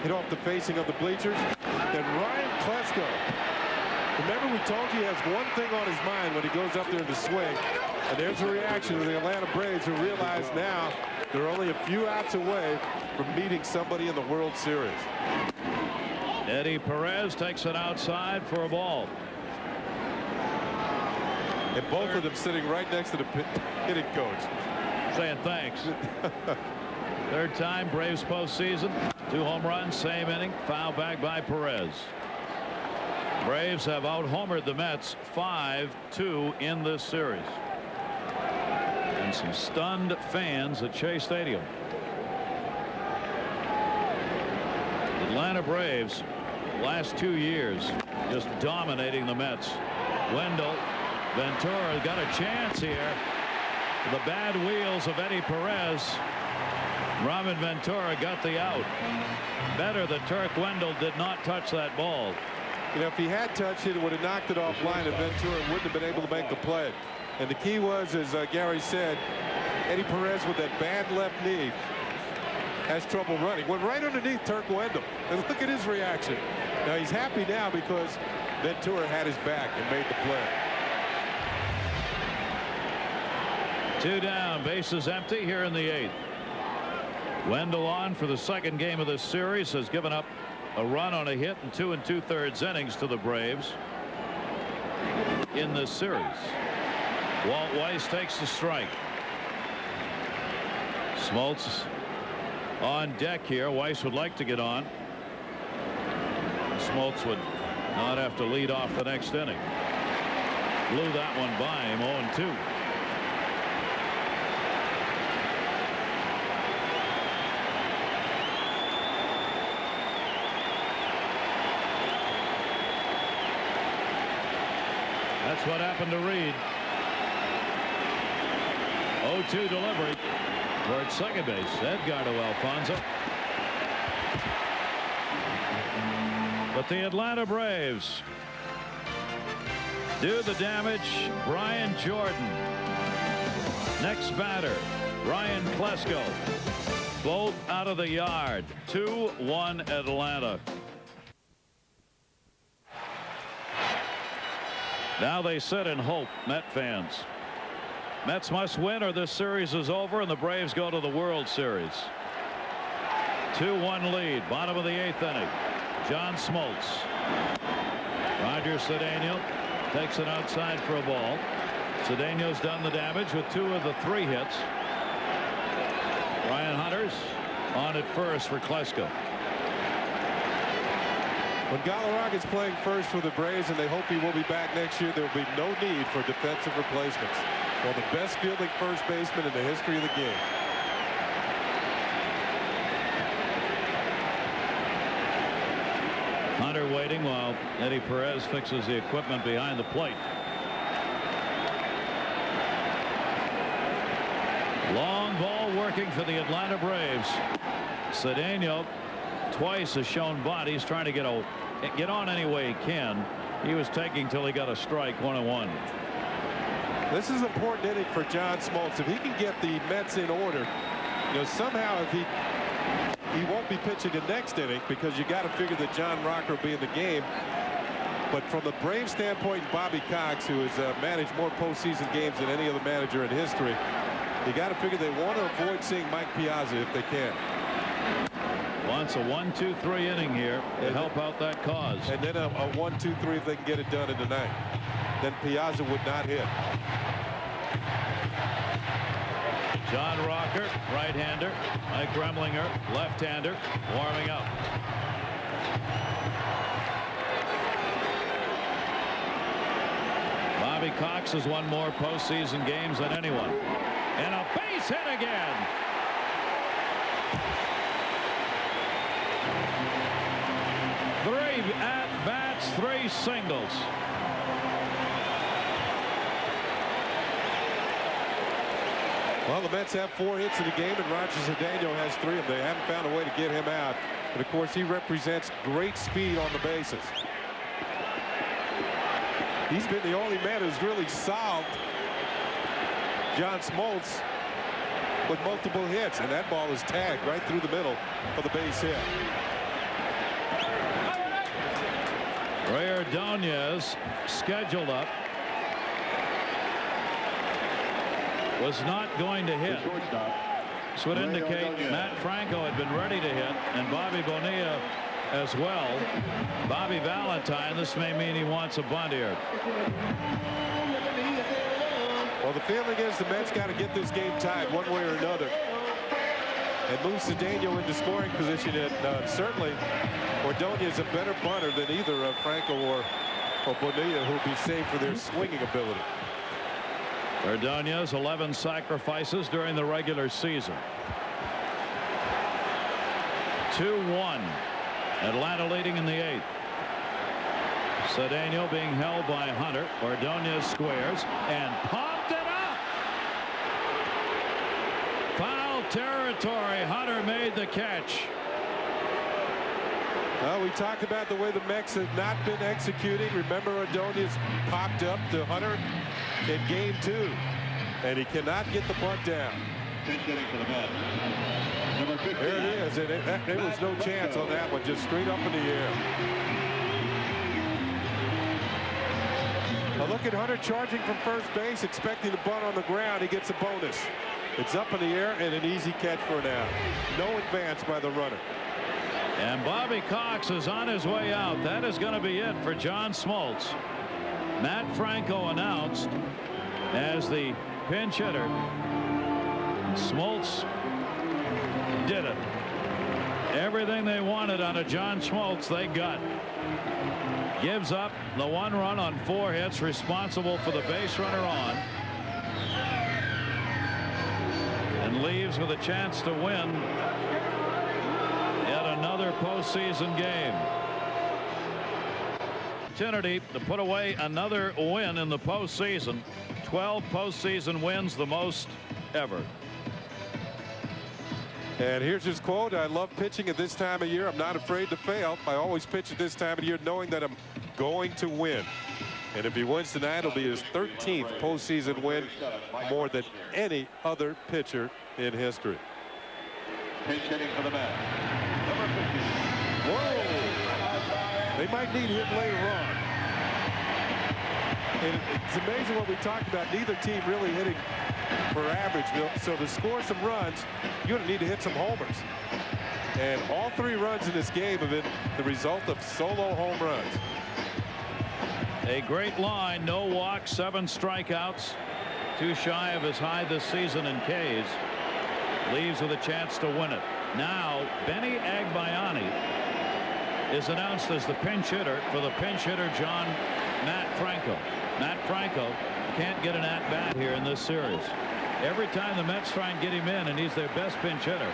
Hit off the facing of the bleachers. Then Ryan Klesko. Remember, we told you he has one thing on his mind when he goes up there to swing. And there's a reaction of the Atlanta Braves, who realize now they're only a few outs away from meeting somebody in the World Series. Eddie Perez takes it outside for a ball. And both of them sitting right next to the hitting coach. Saying thanks. 3rd time Braves postseason. 2 home runs, same inning. Foul back by Perez. Braves have out-homered the Mets 5-2 in this series. And some stunned fans at Shea Stadium. Atlanta Braves last 2 years, just dominating the Mets. Wendell, Ventura got a chance here. The bad wheels of Eddie Perez. Robin Ventura got the out. Better that Turk Wendell did not touch that ball. You know, if he had touched it, it would have knocked it offline, and Ventura wouldn't have been able to make the play. And the key was, as Gary said, Eddie Perez with that bad left knee has trouble running. Went right underneath Turk Wendell. And look at his reaction. Now he's happy now because Ventura had his back and made the play. 2 down, bases empty here in the 8th. Wendell on for the second game of this series, has given up a run on a hit in 2 2/3 innings to the Braves in this series. Walt Weiss takes the strike. Smoltz on deck here. Weiss would like to get on. Smoltz would not have to lead off the next inning. Blew that one by him. 0-2. That's what happened to Reed. 0-2 delivery towards second base. Edgardo Alfonso. But the Atlanta Braves do the damage. Brian Jordan. Next batter, Ryan Klesko. Both out of the yard. 2-1 Atlanta. Now they sit in hope, Met fans. Mets must win or this series is over and the Braves go to the World Series. 2-1 lead, bottom of the 8th inning. John Smoltz. Roger Cedeno takes it outside for a ball. Cedeno's done the damage with 2 of the 3 hits. Ryan Hunter's on at first for Klesko. When Galarraga's playing first for the Braves and they hope he will be back next year, there will be no need for defensive replacements. Well, the best fielding first baseman in the history of the game. Hunter waiting while Eddie Perez fixes the equipment behind the plate. Long ball working for the Atlanta Braves. Cedeno twice has shown bodies trying to get on any way he can. He was taking till he got a strike. 1-1. This is an important inning for John Smoltz. If he can get the Mets in order, you know, somehow if he won't be pitching the next inning because you got to figure that John Rocker will be in the game. But from the Braves standpoint, Bobby Cox, who has managed more postseason games than any other manager in history, you got to figure they want to avoid seeing Mike Piazza if they can. Wants a 1-2-3 inning here to help out that cause. And then a 1-2-3 if they can get it done in the ninth. Then Piazza would not hit. John Rocker, right-hander. Mike Remlinger, left-hander, warming up. Bobby Cox has won more postseason games than anyone. And a base hit again. Three at-bats, 3 singles. Well, the Mets have 4 hits in the game, and Roger Cedeno has 3 of them. They haven't found a way to get him out. But, of course, he represents great speed on the bases. He's been the only man who's really solved John Smoltz with multiple hits, and that ball is tagged right through the middle for the base hit. Ray Ordonez scheduled up. Was not going to hit. This would indicate Matt Franco had been ready to hit, and Bobby Bonilla as well. Bobby Valentine, this may mean he wants a bunt here. Well, the feeling is the Mets got to get this game tied one way or another and move Cedeno into scoring position. And certainly Ordonez is a better bunter than either Franco or Bonilla, who will be saved for their swinging ability. Ordonez 11 sacrifices during the regular season. 2-1. Atlanta leading in the 8th. Cedeno being held by Hunter. Ordonez squares and popped it up. Foul territory. Hunter made the catch. Well, we talked about the way the Mets have not been executing. Remember, Ordonez popped up to Hunter in game 2, and he cannot get the bunt down. There it is. There was no chance on that one, just straight up in the air. Now look at Hunter charging from first base, expecting the bunt on the ground. He gets a bonus. It's up in the air and an easy catch for an out. No advance by the runner. And Bobby Cox is on his way out. That is going to be it for John Smoltz. Matt Franco announced as the pinch hitter. Smoltz did it. Everything they wanted out of John Smoltz, they got. Gives up the 1 run on 4 hits, responsible for the base runner on. And leaves with a chance to win yet another postseason game. Opportunity to put away another win in the postseason. 12 postseason wins, the most ever. And here's his quote: "I love pitching at this time of year. I'm not afraid to fail. I always pitch at this time of year knowing that I'm going to win." And if he wins tonight, it'll be his 13th postseason win, more than any other pitcher in history. Pinch hitting for the Mets. Number 50. Whoa! They might need him later on. And it's amazing what we talked about. Neither team really hitting for average. So to score some runs, you're going to need to hit some homers. And all 3 runs in this game have been the result of solo home runs. A great line. No walks, 7 strikeouts. Too shy of his high this season in Ks. Leaves with a chance to win it. Now Benny Agbayani is announced as the pinch hitter for the pinch hitter Matt Franco. Matt Franco can't get an at-bat here in this series. Every time the Mets try and get him in, and he's their best pinch hitter,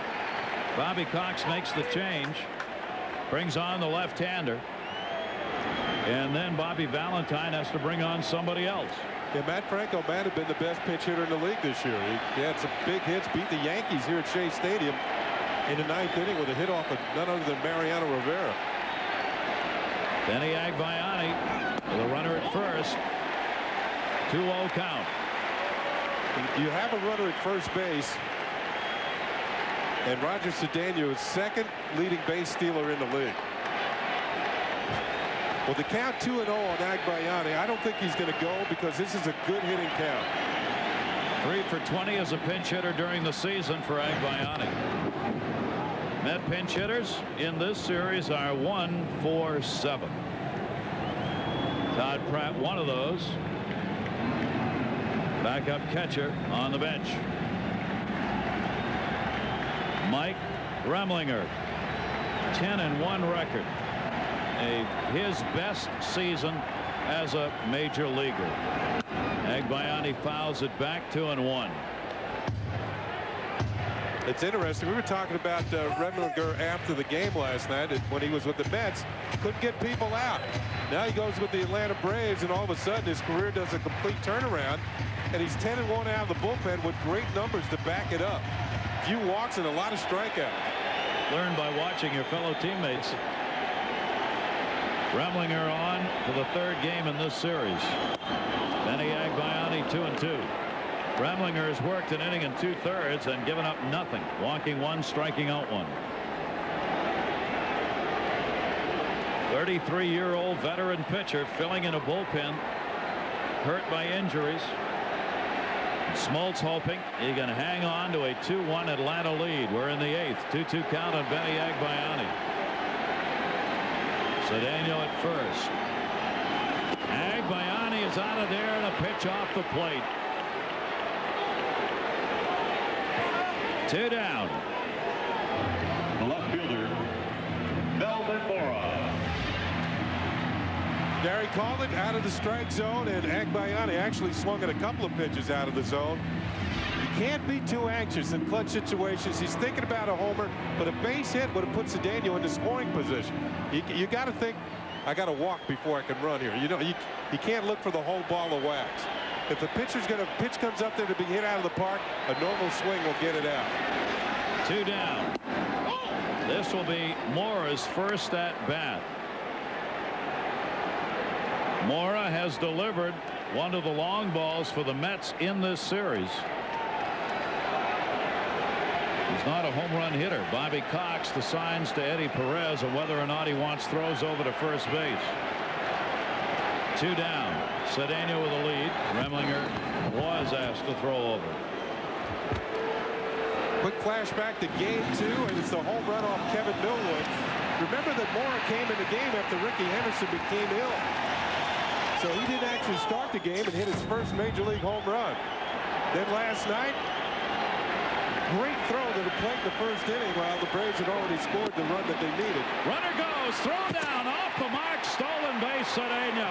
Bobby Cox makes the change, brings on the left-hander, and then Bobby Valentine has to bring on somebody else. Yeah, Matt Franco might have been the best pinch hitter in the league this year. He had some big hits, beat the Yankees here at Shea Stadium in the 9th inning with a hit off of none other than Mariano Rivera. Benny Agbayani with a runner at first. 2-0 count. You have a runner at first base, and Roger Cedeno is 2nd leading base stealer in the league. Well, the count 2-0 on Agbayani, I don't think he's going to go because this is a good hitting count. 3 for 20 as a pinch hitter during the season for Agbayani. Met pinch hitters in this series are 1 for 7. Todd Pratt, one of those. Backup catcher on the bench. Mike Remlinger, 10-1 record. His best season as a major leaguer. Agbayani fouls it back, 2-1. It's interesting. We were talking about Remlinger after the game last night when he was with the Mets. Couldn't get people out. Now he goes with the Atlanta Braves, and all of a sudden his career does a complete turnaround. And he's 10-1 out of the bullpen with great numbers to back it up. Few walks and a lot of strikeouts. Learn by watching your fellow teammates. Remlinger on for the 3rd game in this series. Benny Agbayani 2-2. Remlinger has worked an inning and 2/3 and given up nothing. Walking 1, striking out 1. 33-year-old veteran pitcher filling in a bullpen, hurt by injuries. Smoltz hoping he can hang on to a 2-1 Atlanta lead. We're in the 8th. 2-2 count on Benny Agbayani. Cedeno at first. Agbayani is out of there, and a pitch off the plate. 2 down. The left fielder, Melvin Mora. Gary called it out of the strike zone, and Agbayani actually swung at a couple of pitches out of the zone. You can't be too anxious in clutch situations. He's thinking about a homer, but a base hit would have put Cedeno in the scoring position. You got to think I got to walk before I can run here. You know, you can't look for the whole ball of wax. If the pitch comes up there to be hit out of the park, a normal swing will get it out. 2 down. This will be Mora's first at bat. Mora has delivered one of the long balls for the Mets in this series. He's not a home run hitter. Bobby Cox decides to Eddie Perez on whether or not he wants throws over to first base. 2 down. Cedeno with the lead. Remlinger was asked to throw over. Quick flashback to game 2, and it's the home run off Kevin Millwood. Remember that Mora came in the game after Ricky Henderson became ill. So he didn't actually start the game and hit his first major league home run. Then last night, great throw to the plate in the first inning while the Braves had already scored the run that they needed. Runner goes, throw down, off the mark, stolen base, Cedeno.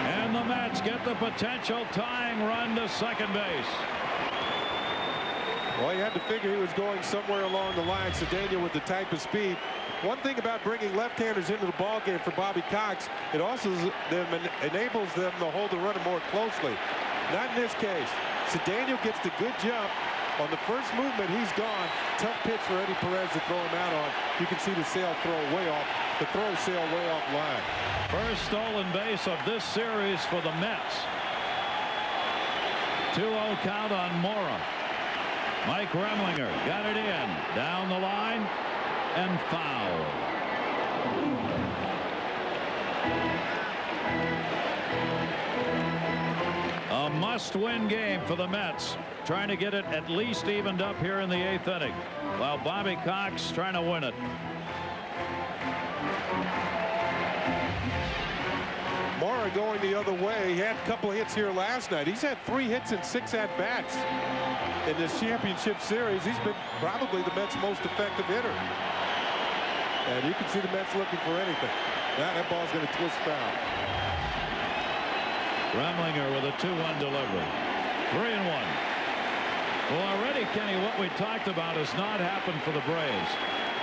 And the Mets get the potential tying run to second base. Well, you had to figure he was going somewhere along the line. Cedeno with the type of speed. One thing about bringing left-handers into the ballgame for Bobby Cox, it also enables them to hold the runner more closely. Not in this case. Cedeno gets the good jump. On the first movement, he's gone. Tough pitch for Eddie Perez to throw him out on. You can see the sail throw way off. The throw sail way off line. First stolen base of this series for the Mets. 2-0 count on Mora. Mike Remlinger got it in. Down the line and foul. A must-win game for the Mets, trying to get it at least evened up here in the 8th inning, while Bobby Cox trying to win it. Mora going the other way. He had a couple of hits here last night. He's had 3 hits and 6 at-bats in this championship series. He's been probably the Mets' most effective hitter. And you can see the Mets looking for anything. Now that ball's going to twist foul. Remlinger with a 2-1 delivery. 3-1. Well, already, Kenny, what we talked about has not happened for the Braves.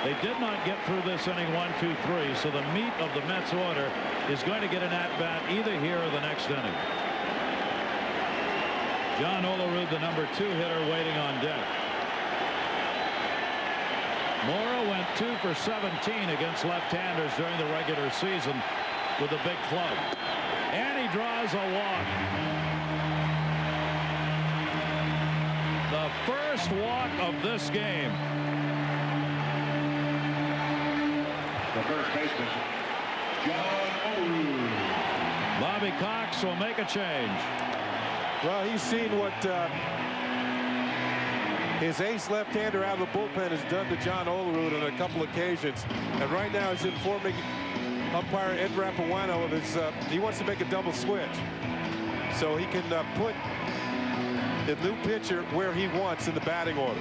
They did not get through this inning 1, 2, 3, so the meat of the Mets order is going to get an at-bat either here or the next inning. John Olerud, the number 2 hitter, waiting on deck. Mora went 2 for 17 against left-handers during the regular season with a big club. And he draws a walk. The first walk of this game. The first baseman, John Olerud. Bobby Cox will make a change. Well, he's seen what his ace left-hander out of the bullpen has done to John Olerud on a couple occasions. And right now he's informing umpire Ed Rapuano of his, he wants to make a double switch. So he can put the new pitcher where he wants in the batting order.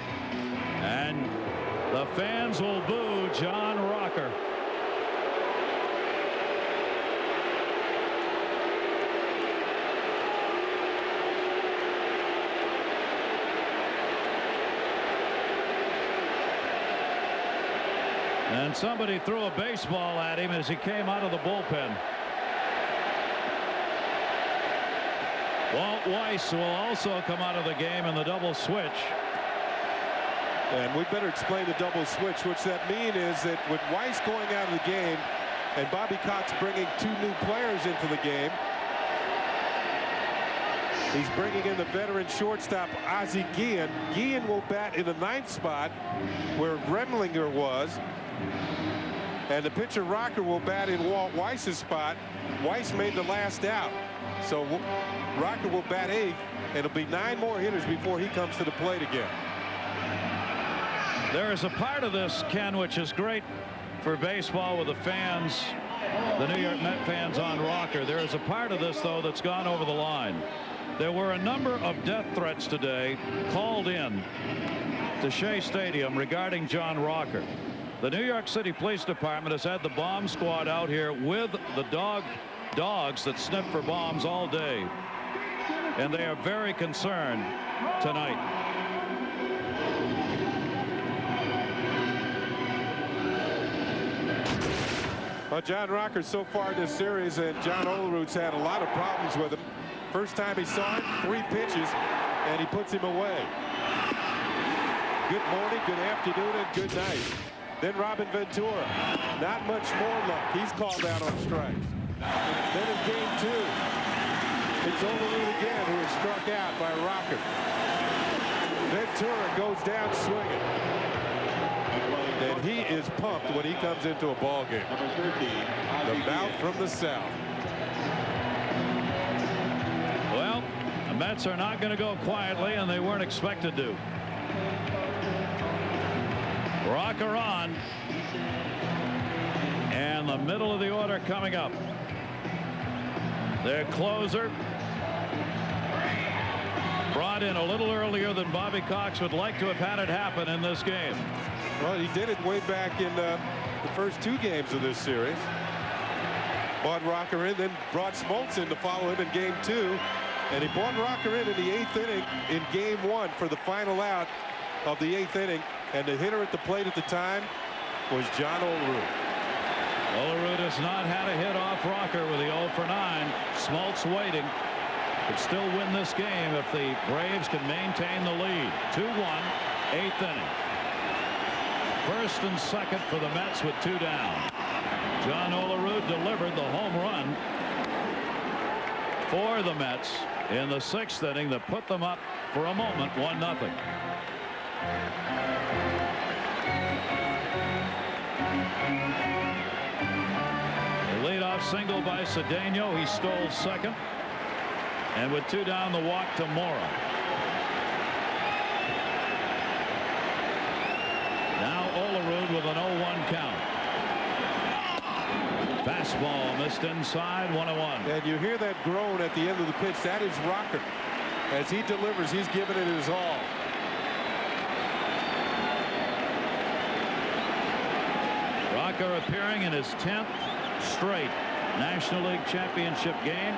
And the fans will boo John Rocker. And somebody threw a baseball at him as he came out of the bullpen. Walt Weiss will also come out of the game in the double switch. And we better explain the double switch. What's that mean is that with Weiss going out of the game and Bobby Cox bringing 2 new players into the game, he's bringing in the veteran shortstop Ozzie Guillen. Guillen will bat in the 9th spot where Remlinger was. And the pitcher Rocker will bat in Walt Weiss's spot. Weiss made the last out. So Rocker will bat 8th. And it'll be 9 more hitters before he comes to the plate again. There is a part of this, Ken, which is great for baseball with the fans, the New York Met fans on Rocker. There is a part of this, though, that's gone over the line. There were a number of death threats today called in to Shea Stadium regarding John Rocker. The New York City Police Department has had the bomb squad out here with the dogs that sniff for bombs all day. And they are very concerned tonight. Well, John Rocker so far in this series, and John Olerud's had a lot of problems with him. First time he saw him, 3 pitches, and he puts him away. Good morning, good afternoon, and good night. Then Robin Ventura, not much more luck. He's called out on strikes. Then in game 2, it's Olerud again who is struck out by Rocker. Ventura goes down swinging. And he is pumped when he comes into a ball game. The mouth from the south. Well, the Mets are not going to go quietly, and they weren't expected to. Rocker on. And the middle of the order coming up. Their closer, brought in a little earlier than Bobby Cox would like to have had it happen in this game. Well, he did it way back in the first 2 games of this series. Brought Rocker in, then brought Smoltz in to follow him in game 2. And he brought Rocker in the 8th inning in game 1 for the final out of the 8th inning. And the hitter at the plate at the time was John Olerud. Olerud has not had a hit off Rocker with the 0 for 9. Smoltz waiting. Could still win this game if the Braves can maintain the lead. 2-1, 8th inning. First and second for the Mets with 2 down. John Olerud delivered the home run for the Mets in the 6th inning that put them up for a moment 1-0. The leadoff single by Cedeno. He stole second. And with 2 down, the walk to Mora. Now Olerud with an 0-1 count. Fastball missed inside, 1-1. And you hear that groan at the end of the pitch. That is Rocker. As he delivers, he's giving it his all. Rocker appearing in his 10th straight National League Championship game.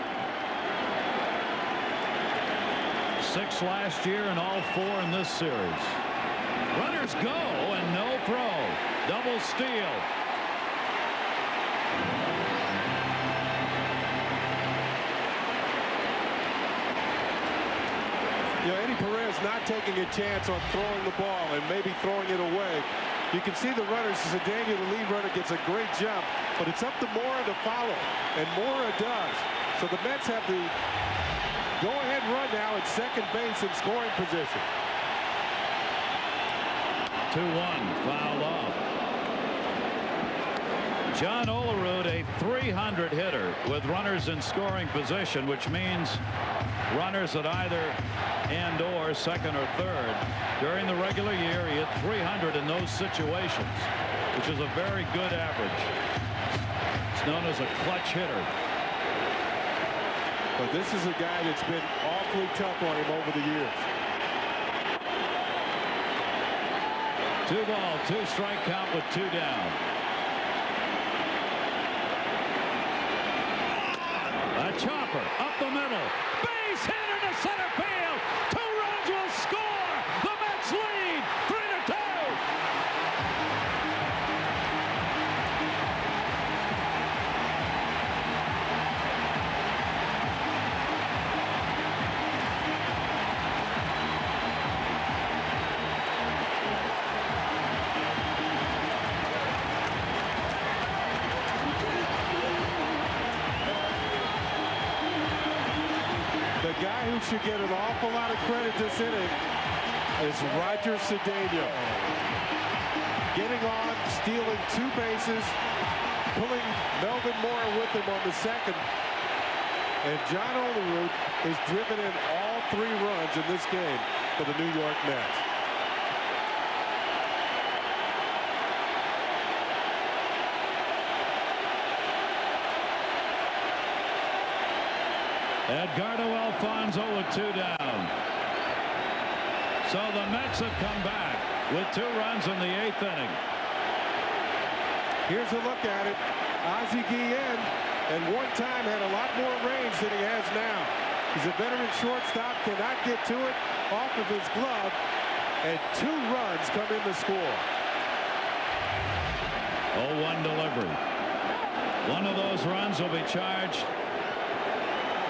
6 last year and all 4 in this series. Runners go and no throw. Double steal. You know, Eddie Perez not taking a chance on throwing the ball and maybe throwing it away. You can see the runners. Daniel, the lead runner, gets a great jump, but it's up to Mora to follow, and Mora does. So the Mets have the go-ahead run now at second base in scoring position. 2-1, fouled off. John Olerud, a .300 hitter with runners in scoring position, which means runners at either end or second or third. During the regular year, he hit .300 in those situations, which is a very good average. It's known as a clutch hitter. But this is a guy that's been awfully tough on him over the years. 2-ball, 2-strike count with 2 down. A chopper up the middle. Base hit into center field. 2 runs will score. The Mets lead 3-2. The guy who should get an awful lot of credit this inning is Roger Cedeno. Getting on, stealing 2 bases, pulling Melvin Mora with him on the second. And John Olerud has driven in all 3 runs in this game for the New York Mets. Edgardo Alfonzo with 2 down. So the Mets have come back with 2 runs in the 8th inning. Here's a look at it. Ozzie Guillen, at one time, had a lot more range than he has now. He's a veteran shortstop, cannot get to it off of his glove, and 2 runs come in to score. 0-1 delivery. One of those runs will be charged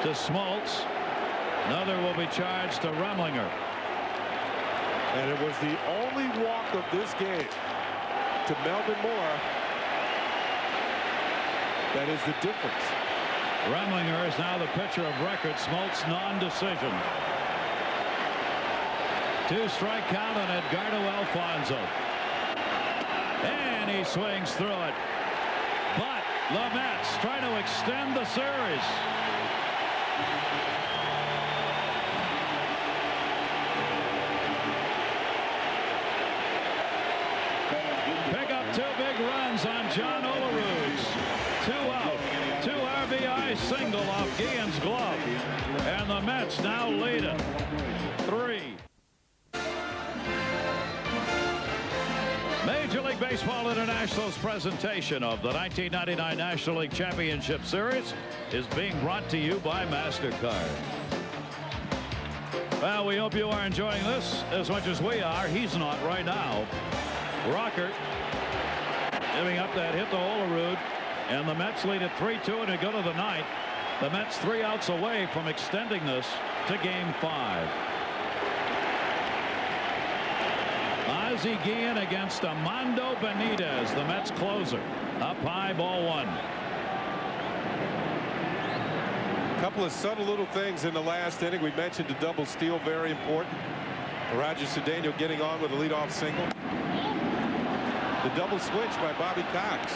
to Smoltz. Another will be charged to Remlinger. And it was the only walk of this game to Melvin Moore. That is the difference. Remlinger is now the pitcher of record. Smoltz non-decision. 2-strike count on Edgardo Alfonso. And he swings through it. But the Mets trying to extend the series. Pick up 2 big runs on John Olerud's. 2 out. 2 RBI single off Guillen's glove. And the Mets now lead it 3. Major League Baseball International's presentation of the 1999 National League Championship Series is being brought to you by MasterCard. Well, we hope you are enjoying this as much as we are. He's not right now. Rocker giving up that hit to Olerud, and the Mets lead it 3-2, and they go to the 9th. The Mets 3 outs away from extending this to Game 5. Ozzie Guillen against Armando Benitez, the Mets closer. Up high, ball 1. A couple of subtle little things in the last inning. We mentioned the double steal, very important. Roger Cedeno getting on with a leadoff single. The double switch by Bobby Cox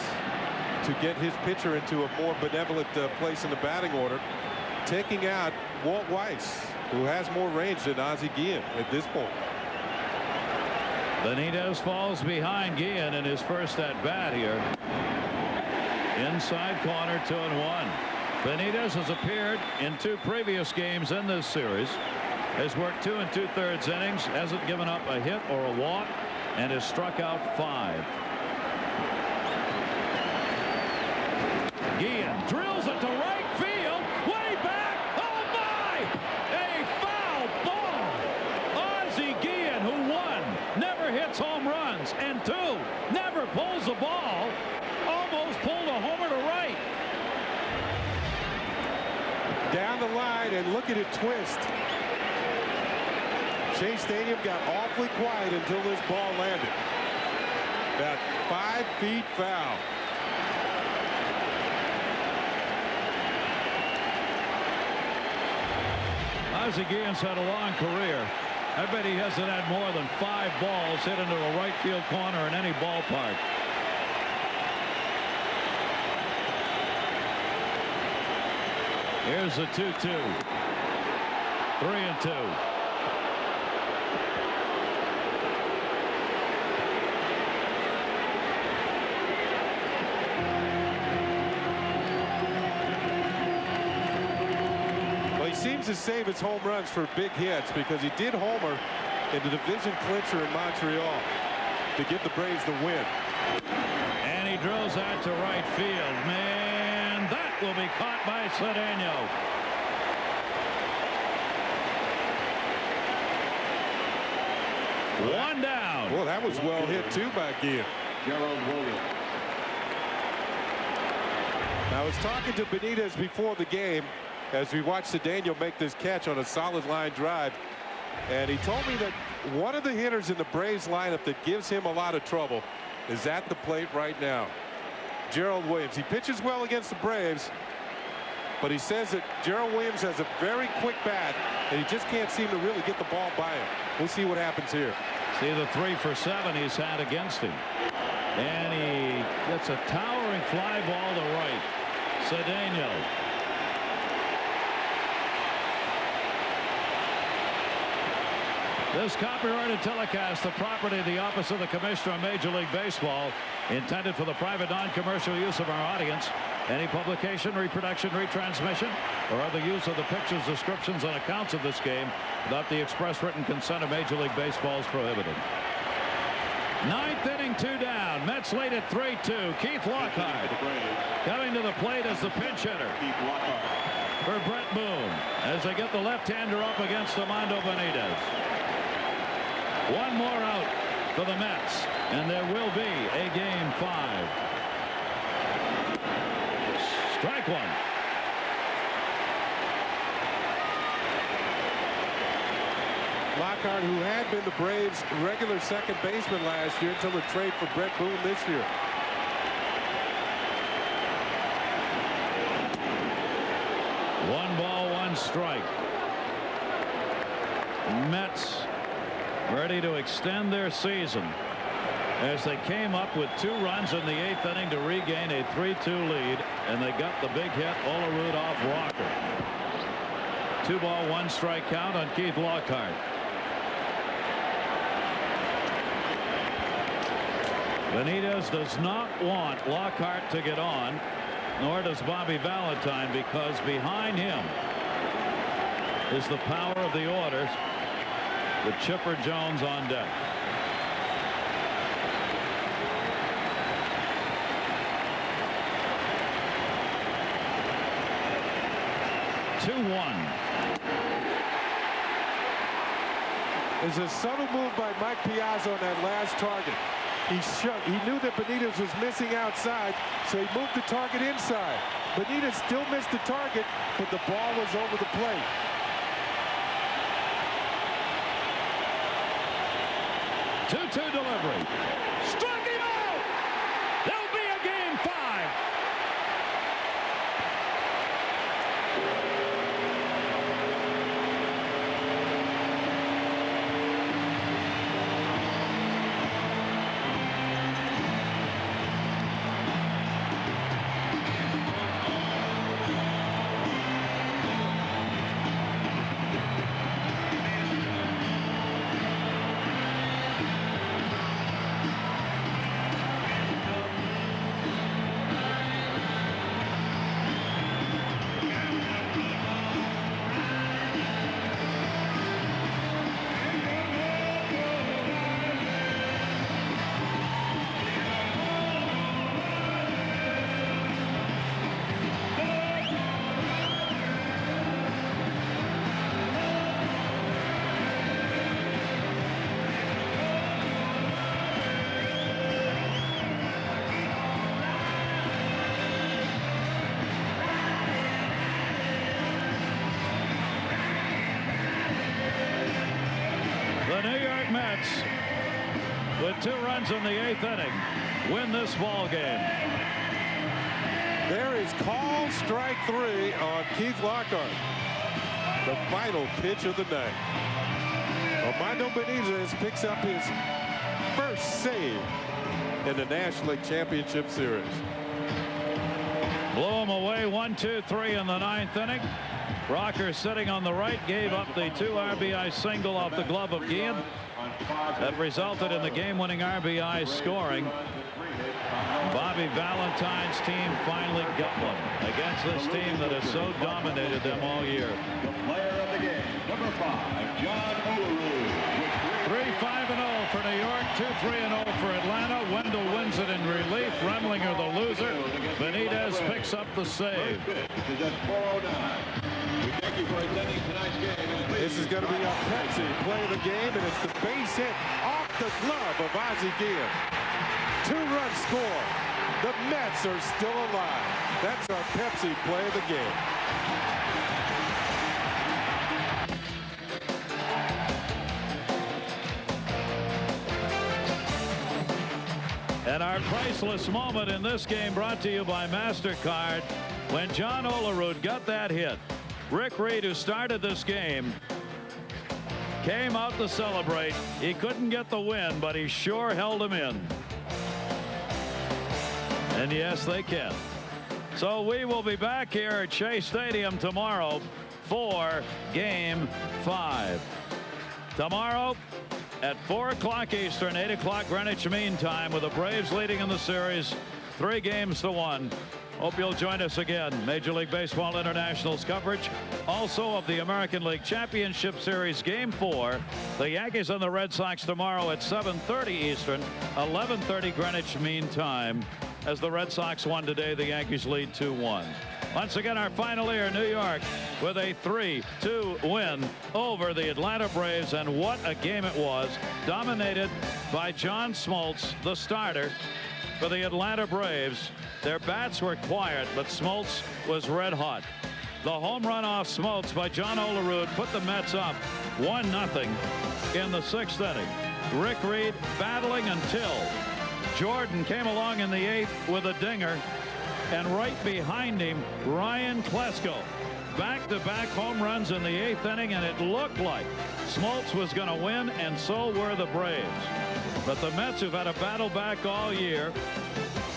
to get his pitcher into a more benevolent place in the batting order, taking out Walt Weiss, who has more range than Ozzie Guillen at this point. Benitez falls behind Guillen in his first at bat here. Inside corner, 2-1. Benitez has appeared in 2 previous games in this series, has worked 2 2/3 innings, hasn't given up a hit or a walk, and has struck out 5. Guillen drills it to right field, way back. Oh my! A foul ball. Ozzie Guillen, who 1, never hits home runs, and 2, never pulls the ball, almost pulled a homer to right. Down the line, and look at it twist. Shea Stadium got awfully quiet until this ball landed. About 5 feet foul. Ozzie Guillen's had a long career. I bet he hasn't had more than 5 balls hit into the right field corner in any ballpark. Here's the 2-2. 3-2. Seems to save his home runs for big hits, because he did homer in the division clincher in Montreal to give the Braves the win. And he drills that to right field. Man, that will be caught by Cedeno. One down. Well, that was well hit too by Guillen. I was talking to Benitez before the game as we watched Cedeno make this catch on a solid line drive, and he told me that one of the hitters in the Braves lineup that gives him a lot of trouble is at the plate right now. Gerald Williams. He pitches well against the Braves, but he says that Gerald Williams has a very quick bat, and he just can't seem to really get the ball by him. We'll see what happens here. See the 3 for 7 he's had against him, and he gets a towering fly ball to right. Cedeno. This copyrighted telecast, the property of the Office of the Commissioner of Major League Baseball, intended for the private non-commercial use of our audience. Any publication, reproduction, retransmission, or other use of the pictures, descriptions, and accounts of this game without the express written consent of Major League Baseball is prohibited. 9th inning, 2 down. Mets lead at 3-2. Keith Lockhart coming to the plate as the pinch hitter for Brett Boone as they get the left-hander up against Armando Benitez. One more out for the Mets, and there will be a Game 5. Strike one. Lockhart, who had been the Braves' regular second baseman last year until the trade for Brett Boone this year. One ball, one strike. Mets ready to extend their season as they came up with 2 runs in the 8th inning to regain a 3-2 lead, and they got the big hit Olerud off Rocker. 2 ball, 1 strike count on Keith Lockhart. Benitez does not want Lockhart to get on, nor does Bobby Valentine, because behind him is the power of the order with Chipper Jones on deck. There's a subtle move by Mike Piazza on that last target. He knew that Benitez was missing outside, so he moved the target inside. Benitez still missed the target, but the ball was over the plate. Two-two delivery. Struck him out. There'll be a game 5. The New York Mets, with 2 runs in the 8th inning, win this ball game. There is called strike 3 on Keith Lockhart. The final pitch of the night. Armando Benitez picks up his first save in the National League Championship Series. Blew him away 1-2-3 in the 9th inning. Rocker, sitting on the right, gave up the 2 RBI single off the glove of Guillen that resulted in the game-winning RBI scoring. Bobby Valentine's team finally got one against this team that has so dominated them all year. The player of the game, number 5, John Olerud. 3-5-0 for New York, 2-3-0 for Atlanta. Wendell wins it in relief. Remlinger the loser. Benitez picks up the save. This is going to be a Pepsi play of the game, and it's the base hit off the glove of Ozzie Guillen. 2-run score. The Mets are still alive. That's our Pepsi play of the game. And our priceless moment in this game brought to you by MasterCard. When John Olerud got that hit, Rick Reed, who started this game, came out to celebrate. He couldn't get the win, but he sure held him in. And yes, they can. So we will be back here at Shea Stadium tomorrow for Game 5. Tomorrow at 4 o'clock Eastern, 8 o'clock Greenwich Mean Time, with the Braves leading in the series 3-1. Hope you'll join us again. Major League Baseball International's coverage also of the American League Championship Series Game 4. The Yankees and the Red Sox tomorrow at 7:30 Eastern, 11:30 Greenwich Mean Time. As the Red Sox won today, the Yankees lead 2-1. Once again, our final here, New York, with a 3-2 win over the Atlanta Braves. And what a game it was, dominated by John Smoltz, the starter. for the Atlanta Braves. Their bats were quiet, but Smoltz was red hot. The home run off Smoltz by John Olerud put the Mets up 1-0 in the 6th inning. Rick Reed battling until Jordan came along in the 8th with a dinger, and right behind him, Ryan Klesko. Back-to-back home runs in the 8th inning, and it looked like Smoltz was going to win, and so were the Braves. But the Mets, who've had a battle back all year,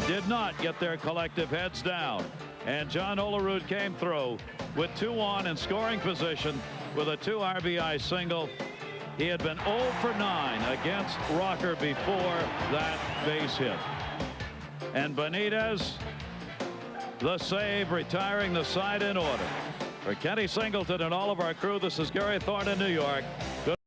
did not get their collective heads down. And John Olerud came through with 2 on in scoring position with a 2 RBI single. He had been 0 for 9 against Rocker before that base hit. And Benitez, the save, retiring the side in order. For Kenny Singleton and all of our crew, this is Gary Thorne in New York.